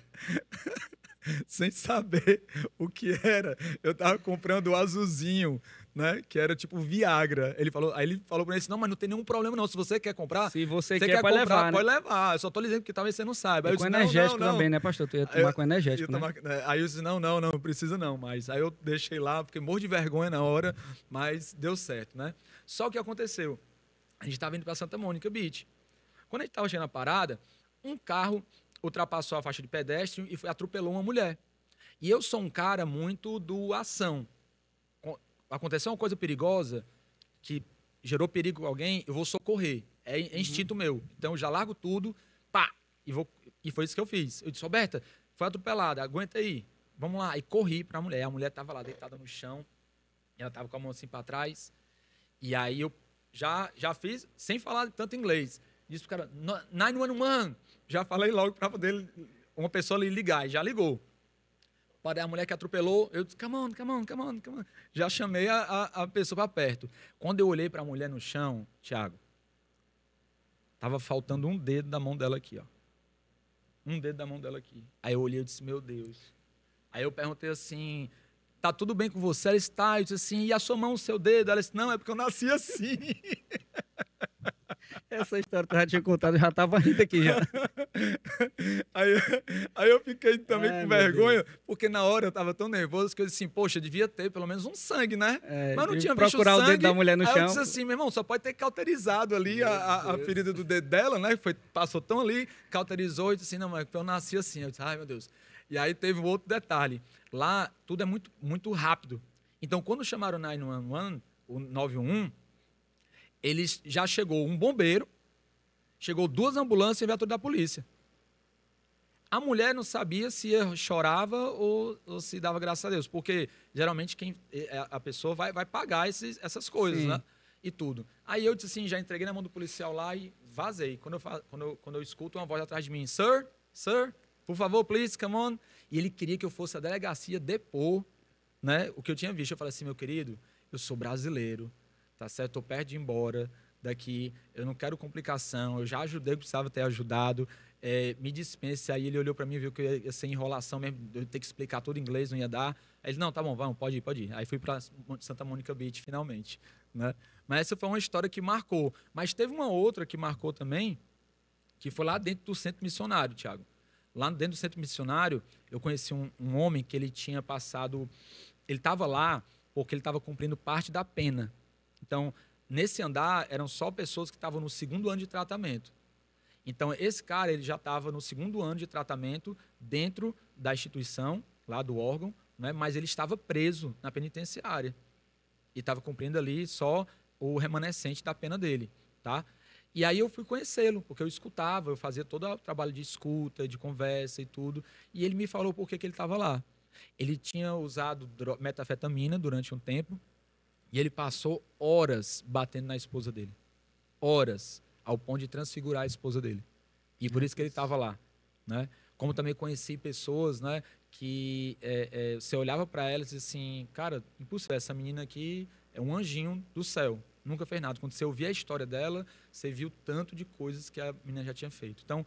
Sem saber o que era. Eu tava comprando o azulzinho, né? Que era tipo Viagra. Aí ele falou pra mim assim, não, mas não tem nenhum problema não. Se você quer comprar, Se você você quer, pode comprar, levar, pode né? levar. Eu só tô lhe dizendo porque talvez você não saiba. Aí E eu com disse, não, energético não, não. também, né, pastor? Tu ia Aí eu- tomar com energético, né? Aí eu disse, não, não, não, não precisa não. Mas aí eu deixei lá, porque morro de vergonha na hora, mas deu certo, né? Só que aconteceu. A gente estava indo para Santa Mônica Beach. Quando a gente estava chegando na parada, um carro ultrapassou a faixa de pedestre e atropelou uma mulher. E eu sou um cara muito do ação. Aconteceu uma coisa perigosa que gerou perigo a alguém, eu vou socorrer. É instinto meu. Então eu já largo tudo, pá, e foi isso que eu fiz. Eu disse, Roberta, foi atropelada, aguenta aí. Vamos lá. E corri para a mulher. A mulher estava lá deitada no chão, ela estava com a mão assim para trás. E aí eu já fiz, sem falar tanto inglês. Disse pro cara, 911. Já falei logo para poder uma pessoa lhe ligar. E já ligou. Para a mulher que atropelou, eu disse, come on, come on, come on, come on. Já chamei a pessoa para perto. Quando eu olhei para a mulher no chão, Thiago, tava faltando um dedo da mão dela aqui, ó. Um dedo da mão dela aqui. Aí eu olhei e disse, meu Deus. Aí eu perguntei assim, tá tudo bem com você? Ela está, eu disse assim, e a sua mão, o seu dedo? Ela disse, não, é porque eu nasci assim. Essa história que eu já tinha contado, eu já tava rindo aqui já. Aí, aí eu fiquei também Ai, com meu vergonha, porque na hora eu tava tão nervoso que eu disse assim, poxa, devia ter pelo menos um sangue, né? Mas não de tinha visto o procurar o sangue. dedo da mulher no Aí eu chão. disse assim, meu irmão, só pode ter cauterizado ali a ferida do dedo dela, né? Passou tão ali, cauterizou e disse assim, não, mas eu nasci assim. Eu disse, ai meu Deus. E aí teve um outro detalhe. Lá tudo é muito, muito rápido. Então quando chamaram o 911, o 911, eles já chegou um bombeiro, chegou 2 ambulâncias e a viatura da polícia. A mulher não sabia se chorava ou se dava graças a Deus, porque geralmente a pessoa vai pagar essas coisas, Sim. né? E tudo. Aí eu disse assim, já entreguei na mão do policial lá e vazei. Quando eu escuto uma voz atrás de mim, sir, por favor, please, come on. E ele queria que eu fosse à delegacia depor, né, o que eu tinha visto. Eu falei assim, meu querido, eu sou brasileiro, tá certo? Estou perto de ir embora daqui, eu não quero complicação, eu já ajudei o que precisava ter ajudado, me dispense. Aí ele olhou para mim e viu que ia ser enrolação mesmo, eu ia ter que explicar tudo em inglês, não ia dar. Aí ele, não, tá bom, vamos, pode ir. Aí fui para Santa Mônica Beach, finalmente, né? Mas essa foi uma história que marcou. Mas teve uma outra que marcou também, que foi lá dentro do centro missionário, Thiago. Lá dentro do centro missionário, eu conheci um homem que ele tinha passado... Ele estava lá porque ele estava cumprindo parte da pena. Então, nesse andar, eram só pessoas que estavam no 2º ano de tratamento. Então, esse cara ele já estava no 2º ano de tratamento dentro da instituição, lá do órgão, né? Mas ele estava preso na penitenciária. E estava cumprindo ali só o remanescente da pena dele, tá? E aí eu fui conhecê-lo, porque eu escutava, eu fazia todo o trabalho de escuta, de conversa e tudo. E ele me falou por que ele estava lá. Ele tinha usado metafetamina durante um tempo e ele passou horas batendo na esposa dele. Horas, ao ponto de transfigurar a esposa dele. E por isso que ele estava lá, né? Como também conheci pessoas, né, que você olhava para elas e dizia assim, cara, impossível, essa menina aqui é um anjinho do céu. Nunca fez nada. Quando você ouvia a história dela, você viu tanto de coisas que a menina já tinha feito. Então,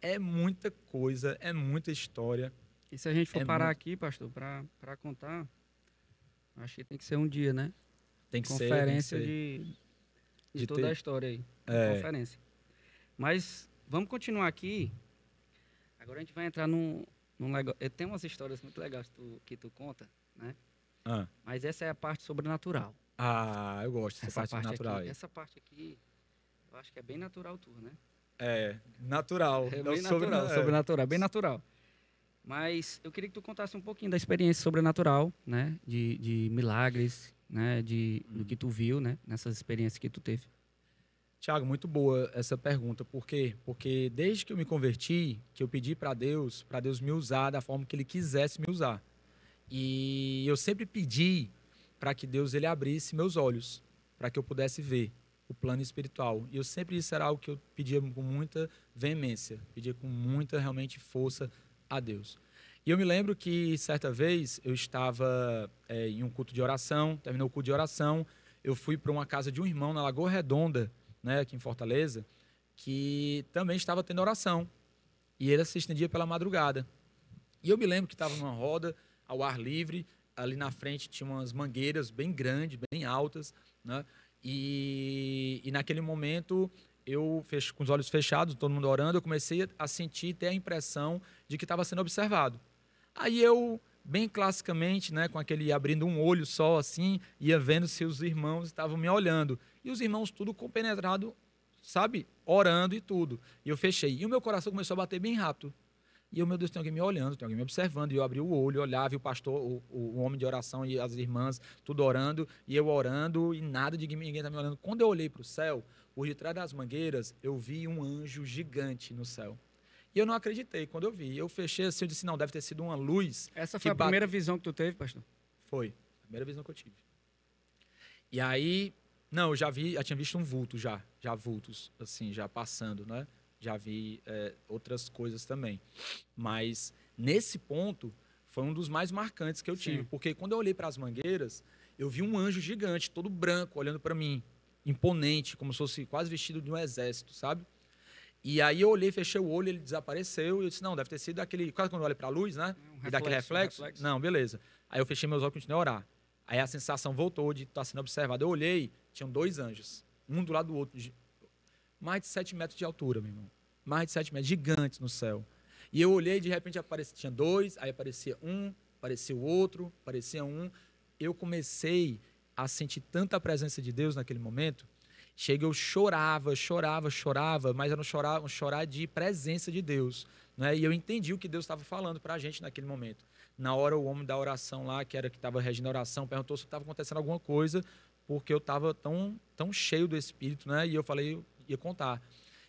é muita coisa, é muita história. E se a gente for parar aqui, pastor, para contar, acho que tem que ser um dia, né? Tem que conferência ser. de toda a história aí. Conferência. Mas vamos continuar aqui. Agora a gente vai entrar num negócio. Tem umas histórias muito legais que tu conta, né? Mas essa é a parte sobrenatural. Eu gosto dessa parte natural aí. Essa parte aqui, eu acho que é bem natural tua, né? Natural. É bem natural, sobrenatural, bem natural. Mas eu queria que tu contasse um pouquinho da experiência sobrenatural, né? De milagres, né? Do que tu viu, né? Nessas experiências que tu teve. Tiago, muito boa essa pergunta. Por quê? Porque desde que eu me converti, que eu pedi para Deus me usar da forma que Ele quisesse me usar. E eu sempre pedi para que Deus ele abrisse meus olhos, para que eu pudesse ver o plano espiritual. E eu sempre isso era algo que eu pedia com muita veemência, pedia com muita realmente força a Deus. E eu me lembro que certa vez eu estava em um culto de oração, terminou o culto de oração, eu fui para uma casa de um irmão na Lagoa Redonda, né, aqui em Fortaleza, que também estava tendo oração. E ele se estendia pela madrugada. E eu me lembro que estava numa roda ao ar livre, ali na frente tinha umas mangueiras bem grandes, bem altas, né? E naquele momento, com os olhos fechados, todo mundo orando, eu comecei a sentir, ter a impressão de que estava sendo observado. Aí eu, bem classicamente, né, com aquele abrindo um olho só, assim, ia vendo se os irmãos estavam me olhando. E os irmãos tudo compenetrado, sabe? Orando e tudo. E eu fechei. E o meu coração começou a bater bem rápido. E eu, meu Deus, tem alguém me olhando, tem alguém me observando. E eu abri o olho, olhava, e o pastor, o homem de oração e as irmãs, tudo orando, e eu orando, e nada de ninguém tá me olhando. Quando eu olhei para o céu, por detrás das mangueiras, eu vi um anjo gigante no céu. E eu não acreditei quando eu vi. Eu fechei assim, eu disse, não, deve ter sido uma luz. Essa foi a primeira visão que tu teve, pastor? Foi, a primeira visão que eu tive. E aí, não, eu já tinha visto um vulto já vultos, assim, já passando, né? Já vi outras coisas também. Mas, nesse ponto, foi um dos mais marcantes que eu tive. Porque quando eu olhei para as mangueiras, eu vi um anjo gigante, todo branco, olhando para mim. Imponente, como se fosse quase vestido de um exército, sabe? E aí eu olhei, fechei o olho, ele desapareceu. E eu disse, não, deve ter sido aquele... Quase quando eu olho para a luz, né? E dá aquele reflexo. Não, beleza. Aí eu fechei meus olhos e continuei a orar. Aí a sensação voltou de estar sendo observado. Eu olhei, tinham 2 anjos. Um do lado do outro. Mais de 7 metros de altura, meu irmão. Mais de 7 metros, gigantes no céu. E eu olhei, de repente tinha 2, aí aparecia um, aparecia o outro, aparecia um. Eu comecei a sentir tanta presença de Deus naquele momento. Chega, eu chorava, mas era um chorar de presença de Deus. Né? E eu entendi o que Deus estava falando para a gente naquele momento. Na hora, o homem da oração lá, que estava regindo a oração, perguntou se estava acontecendo alguma coisa, porque eu estava tão cheio do Espírito, né? E eu falei, eu ia contar.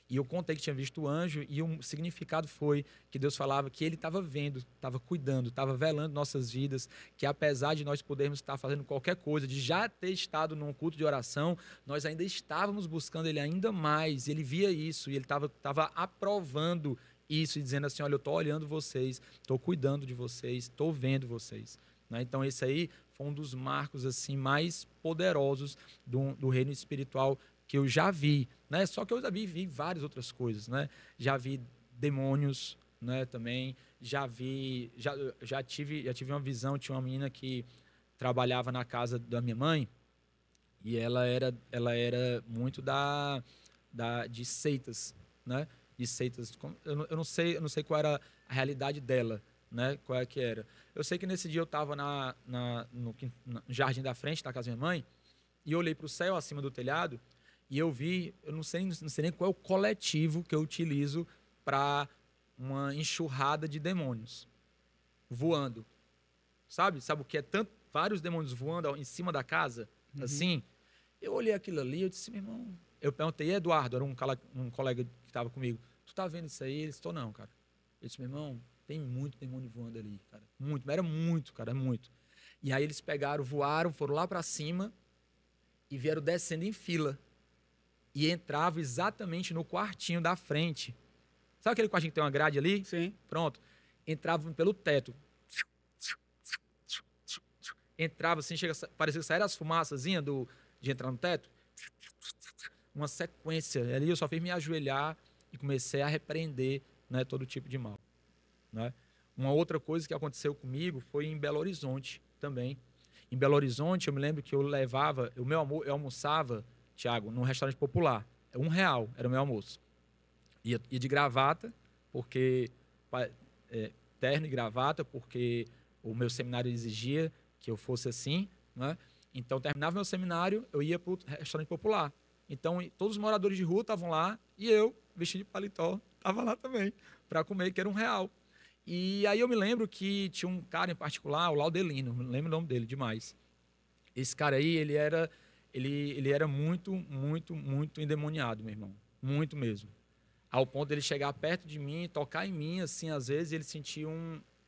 E eu contei que tinha visto o anjo, e o significado foi que Deus falava que ele estava vendo, estava cuidando, estava velando nossas vidas, que apesar de nós podermos estar fazendo qualquer coisa, de já ter estado num culto de oração, nós ainda estávamos buscando ele ainda mais. E ele via isso, e ele estava aprovando isso, e dizendo assim, olha, eu estou olhando vocês, estou cuidando de vocês, estou vendo vocês. Né? Então, esse aí foi um dos marcos assim mais poderosos do reino espiritual que eu já vi, né? Só que eu já vi várias outras coisas, né? Já vi demônios, né? Também já tive uma visão. Tinha uma menina que trabalhava na casa da minha mãe e ela era muito de seitas, né? De seitas. Eu não sei qual era a realidade dela, né? Qual é que era? Eu sei que nesse dia eu estava no jardim da frente da casa da minha mãe e eu olhei para o céu acima do telhado. E eu vi, eu não sei nem qual é o coletivo que eu utilizo para uma enxurrada de demônios voando. Sabe o que é vários demônios voando em cima da casa? Uhum. Assim, eu olhei aquilo ali, eu disse, meu irmão... Eu perguntei, Eduardo, era um colega que estava comigo, tu tá vendo isso aí? Ele disse, tô não, cara. Eu disse, meu irmão, tem muito demônio voando ali, cara. Muito, era muito, cara, muito. E aí eles voaram, foram lá para cima e vieram descendo em fila. E entrava exatamente no quartinho da frente. Sabe aquele quartinho que tem uma grade ali? Sim. Pronto. Entravam pelo teto. Entrava assim, parecia que saíram as fumaçazinhas de entrar no teto. Uma sequência. E ali eu só fiz me ajoelhar e comecei a repreender, né, todo tipo de mal. Né? Uma outra coisa que aconteceu comigo foi em Belo Horizonte também. Em Belo Horizonte, eu me lembro que eu almoçava, Tiago, num restaurante popular. R$1 era o meu almoço. Ia de gravata, porque terno e gravata, porque o meu seminário exigia que eu fosse assim, né? Então, terminava meu seminário, eu ia para o restaurante popular. Então, todos os moradores de rua estavam lá e eu, vestido de paletó, estava lá também para comer, que era R$1. E aí eu me lembro que tinha um cara em particular, o Laudelino, me lembro o nome dele demais. Esse cara aí, ele era muito, muito, muito endemoniado, meu irmão. Muito mesmo. Ao ponto dele chegar perto de mim, tocar em mim, assim, às vezes, ele sentia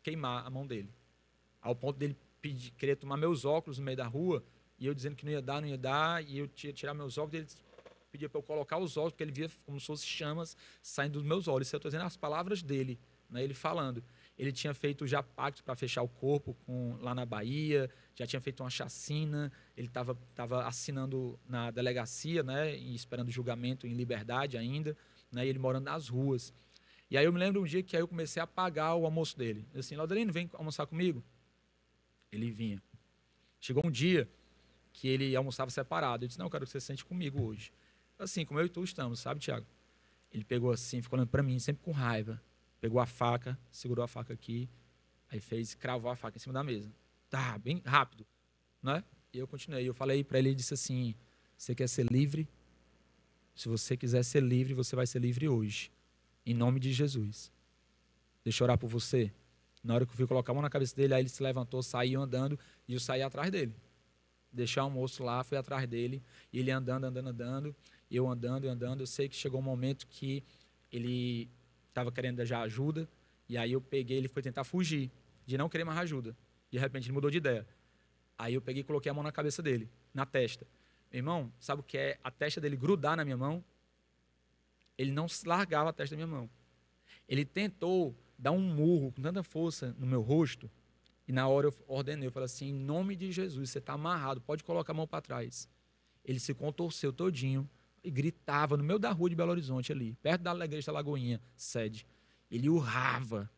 queimar a mão dele. Ao ponto dele querer tomar meus óculos no meio da rua, e eu dizendo que não ia dar, e eu tirar meus óculos, ele pedia para eu colocar os óculos, porque ele via como se fossem chamas saindo dos meus olhos. Eu estou dizendo as palavras dele, né, ele falando. Ele tinha feito já pacto para fechar o corpo lá na Bahia, já tinha feito uma chacina, ele estava assinando na delegacia, né, e esperando julgamento em liberdade ainda, né, e ele morando nas ruas. E aí eu me lembro um dia que aí eu comecei a pagar o almoço dele. Eu assim, Laudelino, vem almoçar comigo? Ele vinha. Chegou um dia que ele almoçava separado. Eu disse, não, eu quero que você sente comigo hoje. Assim, como eu e tu estamos, sabe, Tiago? Ele pegou assim, ficou olhando para mim, sempre com raiva. Pegou a faca, segurou a faca aqui, aí cravou a faca em cima da mesa. Tá, bem rápido, né? E eu continuei. Eu falei para ele, disse assim, você quer ser livre? Se você quiser ser livre, você vai ser livre hoje. Em nome de Jesus. Deixa eu orar por você. Na hora que eu fui colocar a mão na cabeça dele, aí ele se levantou, saiu andando, e eu saí atrás dele. Deixei o almoço lá, fui atrás dele, e ele andando, e eu andando. Eu sei que chegou um momento que ele estava querendo já ajuda, e aí eu peguei, ele foi tentar fugir, de não querer mais ajuda. De repente ele mudou de ideia. Aí eu peguei e coloquei a mão na cabeça dele, na testa. Meu irmão, sabe o que é a testa dele grudar na minha mão? Ele não largava a testa da minha mão. Ele tentou dar um murro com tanta força no meu rosto, e na hora eu ordenei, eu falei assim, em nome de Jesus, você está amarrado, pode colocar a mão para trás. Ele se contorceu todinho e gritava no meio da rua de Belo Horizonte ali, perto da igreja da Lagoinha, sede. Ele urrava.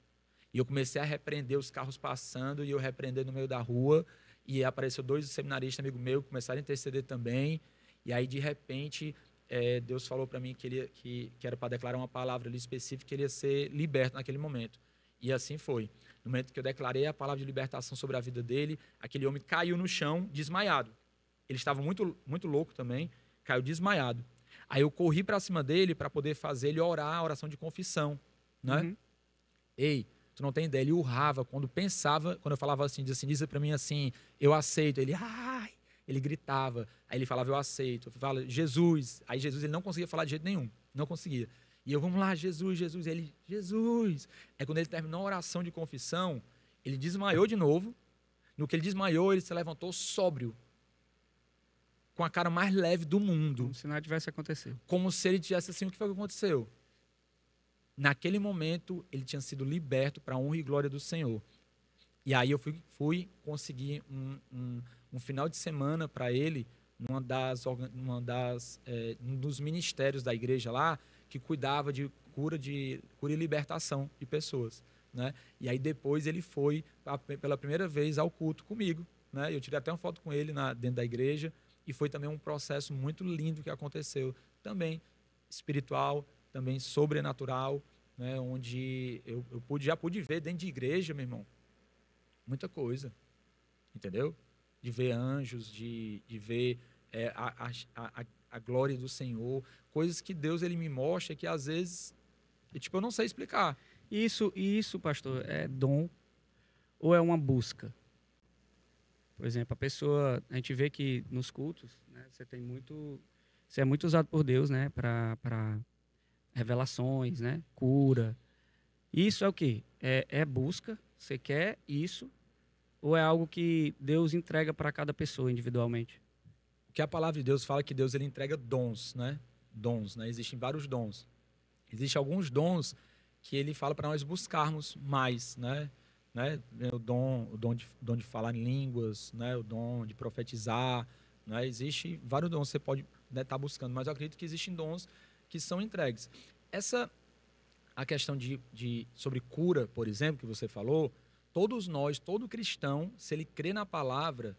E eu comecei a repreender os carros passando, e eu repreender no meio da rua, e apareceu 2 seminaristas amigos meus, começaram a interceder também, e aí de repente Deus falou para mim que era para declarar uma palavra ali específica, que ele ia ser liberto naquele momento. E assim foi. No momento que eu declarei a palavra de libertação sobre a vida dele, aquele homem caiu no chão, desmaiado. Ele estava muito, muito louco também, caiu desmaiado. Aí eu corri para cima dele para poder fazer ele orar a oração de confissão, né? Uhum. Ei, tu não tem ideia, ele urrava quando pensava, quando eu falava assim, diz para mim assim, eu aceito. Ele, ai, ele gritava. Aí ele falava, eu aceito. Eu falava, Jesus. Aí Jesus, ele não conseguia falar de jeito nenhum, não conseguia. E eu, vamos lá, Jesus, Jesus. Ele, Jesus. Aí quando ele terminou a oração de confissão, ele desmaiou de novo. No que ele desmaiou, ele se levantou sóbrio, com a cara mais leve do mundo. Como se nada tivesse acontecido. Como se ele tivesse assim, o que foi que aconteceu? Naquele momento, ele tinha sido liberto para a honra e glória do Senhor. E aí eu fui conseguir um final de semana para ele, um dos ministérios da igreja lá, que cuidava de cura e libertação de pessoas, né? E aí depois ele foi pela primeira vez ao culto comigo, né? Eu tirei até uma foto com ele dentro da igreja, e foi também um processo muito lindo que aconteceu, também espiritual, também sobrenatural, né? Onde eu já pude ver dentro de igreja, meu irmão, muita coisa, entendeu? De ver anjos, de ver a glória do Senhor, coisas que Deus ele me mostra que às vezes eu não sei explicar. Isso, pastor, é dom ou é uma busca? Por exemplo, a gente vê que nos cultos, né, você é muito usado por Deus, né, para revelações, né, cura. Isso é o quê? É busca? Você quer isso? Ou é algo que Deus entrega para cada pessoa individualmente? O que a palavra de Deus fala que Deus ele entrega dons, né? Dons, né? Existem vários dons. Existem alguns dons que ele fala para nós buscarmos mais, né? O dom de falar em línguas, né? O dom de profetizar, né? Existem vários dons que você pode estar buscando, mas eu acredito que existem dons que são entregues. A questão sobre cura, por exemplo, que você falou, todos nós, todo cristão, se ele crê na palavra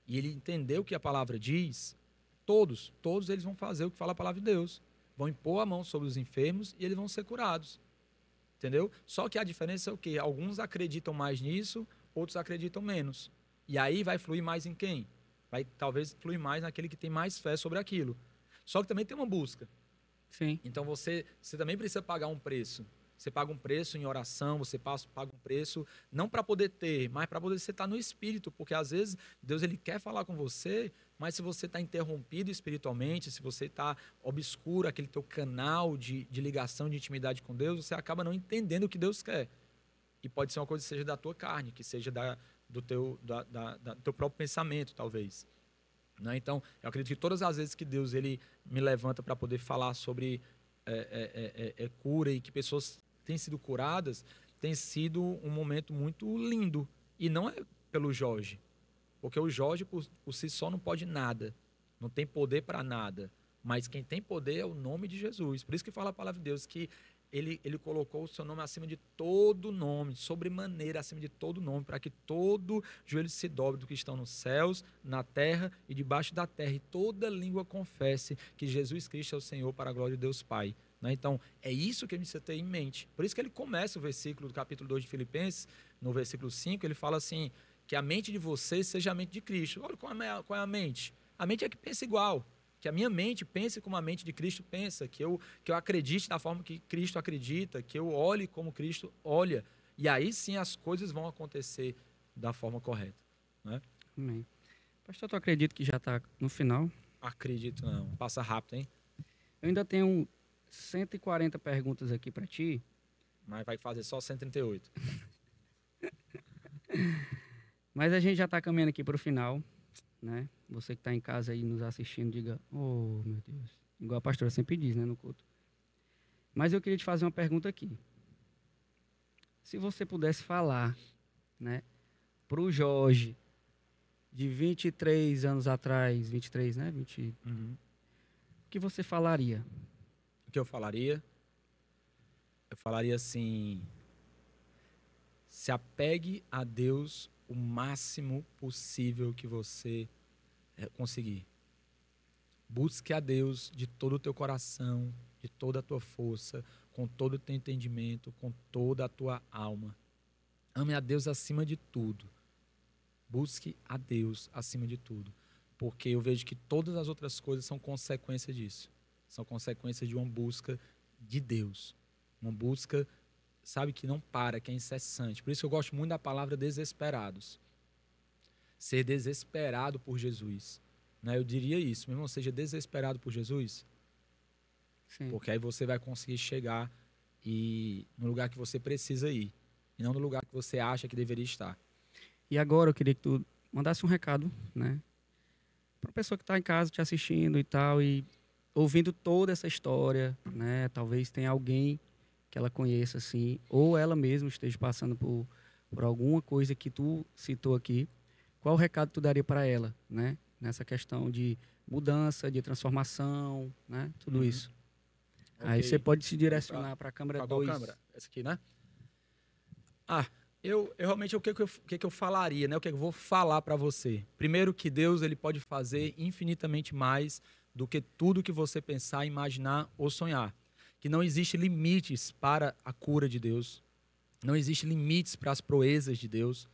e ele entender o que a palavra diz, todos eles vão fazer o que fala a palavra de Deus. Vão impor a mão sobre os enfermos e eles vão ser curados. Entendeu? Só que a diferença é o quê? Alguns acreditam mais nisso, outros acreditam menos. E aí vai fluir mais em quem? Vai talvez fluir mais naquele que tem mais fé sobre aquilo. Só que também tem uma busca. Sim. Então você também precisa pagar um preço. Você paga um preço em oração, você paga um preço não para poder ter, mas para poder você estar no espírito, porque às vezes Deus ele quer falar com você, mas se você está interrompido espiritualmente, se você está obscuro aquele teu canal de ligação, de intimidade com Deus, você acaba não entendendo o que Deus quer. E pode ser uma coisa que seja da tua carne, que seja do teu próprio pensamento, talvez. Né? Então, eu acredito que todas as vezes que Deus ele me levanta para poder falar sobre cura e que pessoas têm sido curadas, tem sido um momento muito lindo. E não é pelo Jorge, porque o Jorge por si só não pode nada, não tem poder para nada, mas quem tem poder é o nome de Jesus. Por isso que fala a palavra de Deus que ele colocou o seu nome acima de todo nome, sobremaneira acima de todo nome, para que todo joelho se dobre do que estão nos céus, na terra e debaixo da terra, e toda língua confesse que Jesus Cristo é o Senhor, para a glória de Deus Pai. Né? Então, é isso que a gente precisa ter em mente. Por isso que ele começa o versículo do capítulo 2 de Filipenses, no versículo 5, ele fala assim, que a mente de vocês seja a mente de Cristo. Olha qual é a mente. A mente é que pensa igual. Que a minha mente pense como a mente de Cristo pensa, que eu acredite da forma que Cristo acredita, que eu olhe como Cristo olha. E aí sim as coisas vão acontecer da forma correta. Né? Amém. Pastor, tu acredita que já está no final? Acredito não. Passa rápido, hein? Eu ainda tenho 140 perguntas aqui para ti. Mas vai fazer só 138. Mas a gente já está caminhando aqui para o final, né? Você que está em casa aí nos assistindo, diga, oh, meu Deus. Igual a pastora sempre diz, né, no culto. Mas eu queria te fazer uma pergunta aqui. Se você pudesse falar, né, para o Jorge, de 23 anos atrás, 23, né? 20, Uhum. o que você falaria? O que eu falaria? Eu falaria assim, se apegue a Deus o máximo possível que você conseguir. Busque a Deus de todo o teu coração, de toda a tua força, com todo o teu entendimento, com toda a tua alma. Ame a Deus acima de tudo. Busque a Deus acima de tudo. Porque eu vejo que todas as outras coisas são consequência disso. São consequências de uma busca de Deus. Uma busca, sabe, que não para, que é incessante. Por isso que eu gosto muito da palavra desesperados. Ser desesperado por Jesus. Né? Eu diria isso, meu irmão, seja desesperado por Jesus. Sim. Porque aí você vai conseguir chegar no lugar que você precisa ir. E não no lugar que você acha que deveria estar. E agora eu queria que tu mandasse um recado, né? Para a pessoa que está em casa te assistindo e tal, e ouvindo toda essa história, né? Talvez tenha alguém que ela conheça, assim, ou ela mesma esteja passando por alguma coisa que tu citou aqui. Qual recado tu daria para ela, né? Nessa questão de mudança, de transformação, né? Tudo isso. Okay. Aí você pode se direcionar para a câmera 2. Câmera? Essa aqui, né? Eu realmente, o que eu falaria, né? O que eu vou falar para você? Primeiro, que Deus ele pode fazer infinitamente mais do que tudo que você pensar, imaginar ou sonhar. Que não existe limites para a cura de Deus. Não existe limites para as proezas de Deus.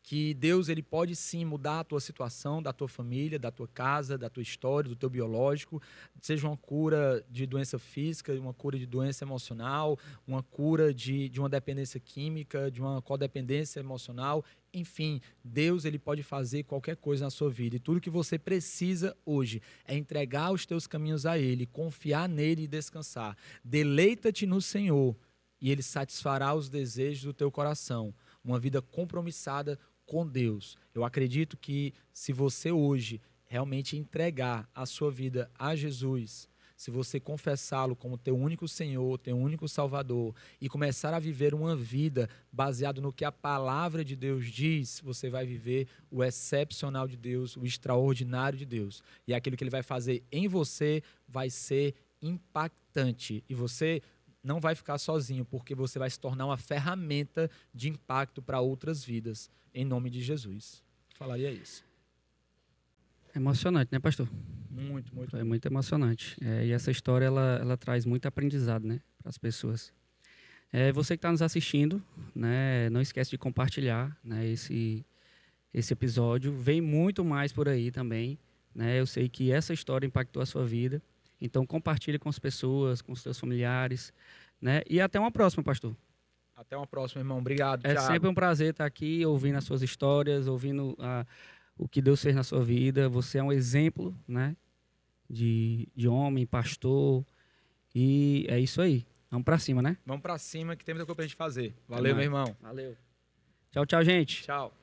Que Deus ele pode sim mudar a tua situação, da tua família, da tua casa, da tua história, do teu biológico, seja uma cura de doença física, uma cura de doença emocional, uma cura de uma dependência química, de uma codependência emocional, enfim, Deus ele pode fazer qualquer coisa na sua vida e tudo que você precisa hoje é entregar os teus caminhos a Ele, confiar nele e descansar. Deleita-te no Senhor e Ele satisfará os desejos do teu coração. Uma vida compromissada com Deus. Eu acredito que se você hoje realmente entregar a sua vida a Jesus, se você confessá-lo como teu único Senhor, teu único Salvador e começar a viver uma vida baseada no que a palavra de Deus diz, você vai viver o excepcional de Deus, o extraordinário de Deus. E aquilo que Ele vai fazer em você vai ser impactante. E você não vai ficar sozinho, porque você vai se tornar uma ferramenta de impacto para outras vidas, em nome de Jesus. Falaria isso. Emocionante, né, pastor? Muito, muito. É muito emocionante. E essa história, ela traz muito aprendizado, né, para as pessoas. Você que está nos assistindo, né, não esquece de compartilhar, né, esse episódio. Vem muito mais por aí também. Né? Eu sei que essa história impactou a sua vida. Então, compartilhe com as pessoas, com os seus familiares, né? E até uma próxima, pastor. Até uma próxima, irmão. Obrigado, É Thiago. sempre um prazer estar aqui, ouvindo as suas histórias, ouvindo o que Deus fez na sua vida. Você é um exemplo, né? De homem, pastor. E é isso aí. Vamos pra cima, né? Vamos pra cima, que tem muita coisa pra gente fazer. Valeu, meu irmão. Valeu. Tchau, tchau, gente. Tchau.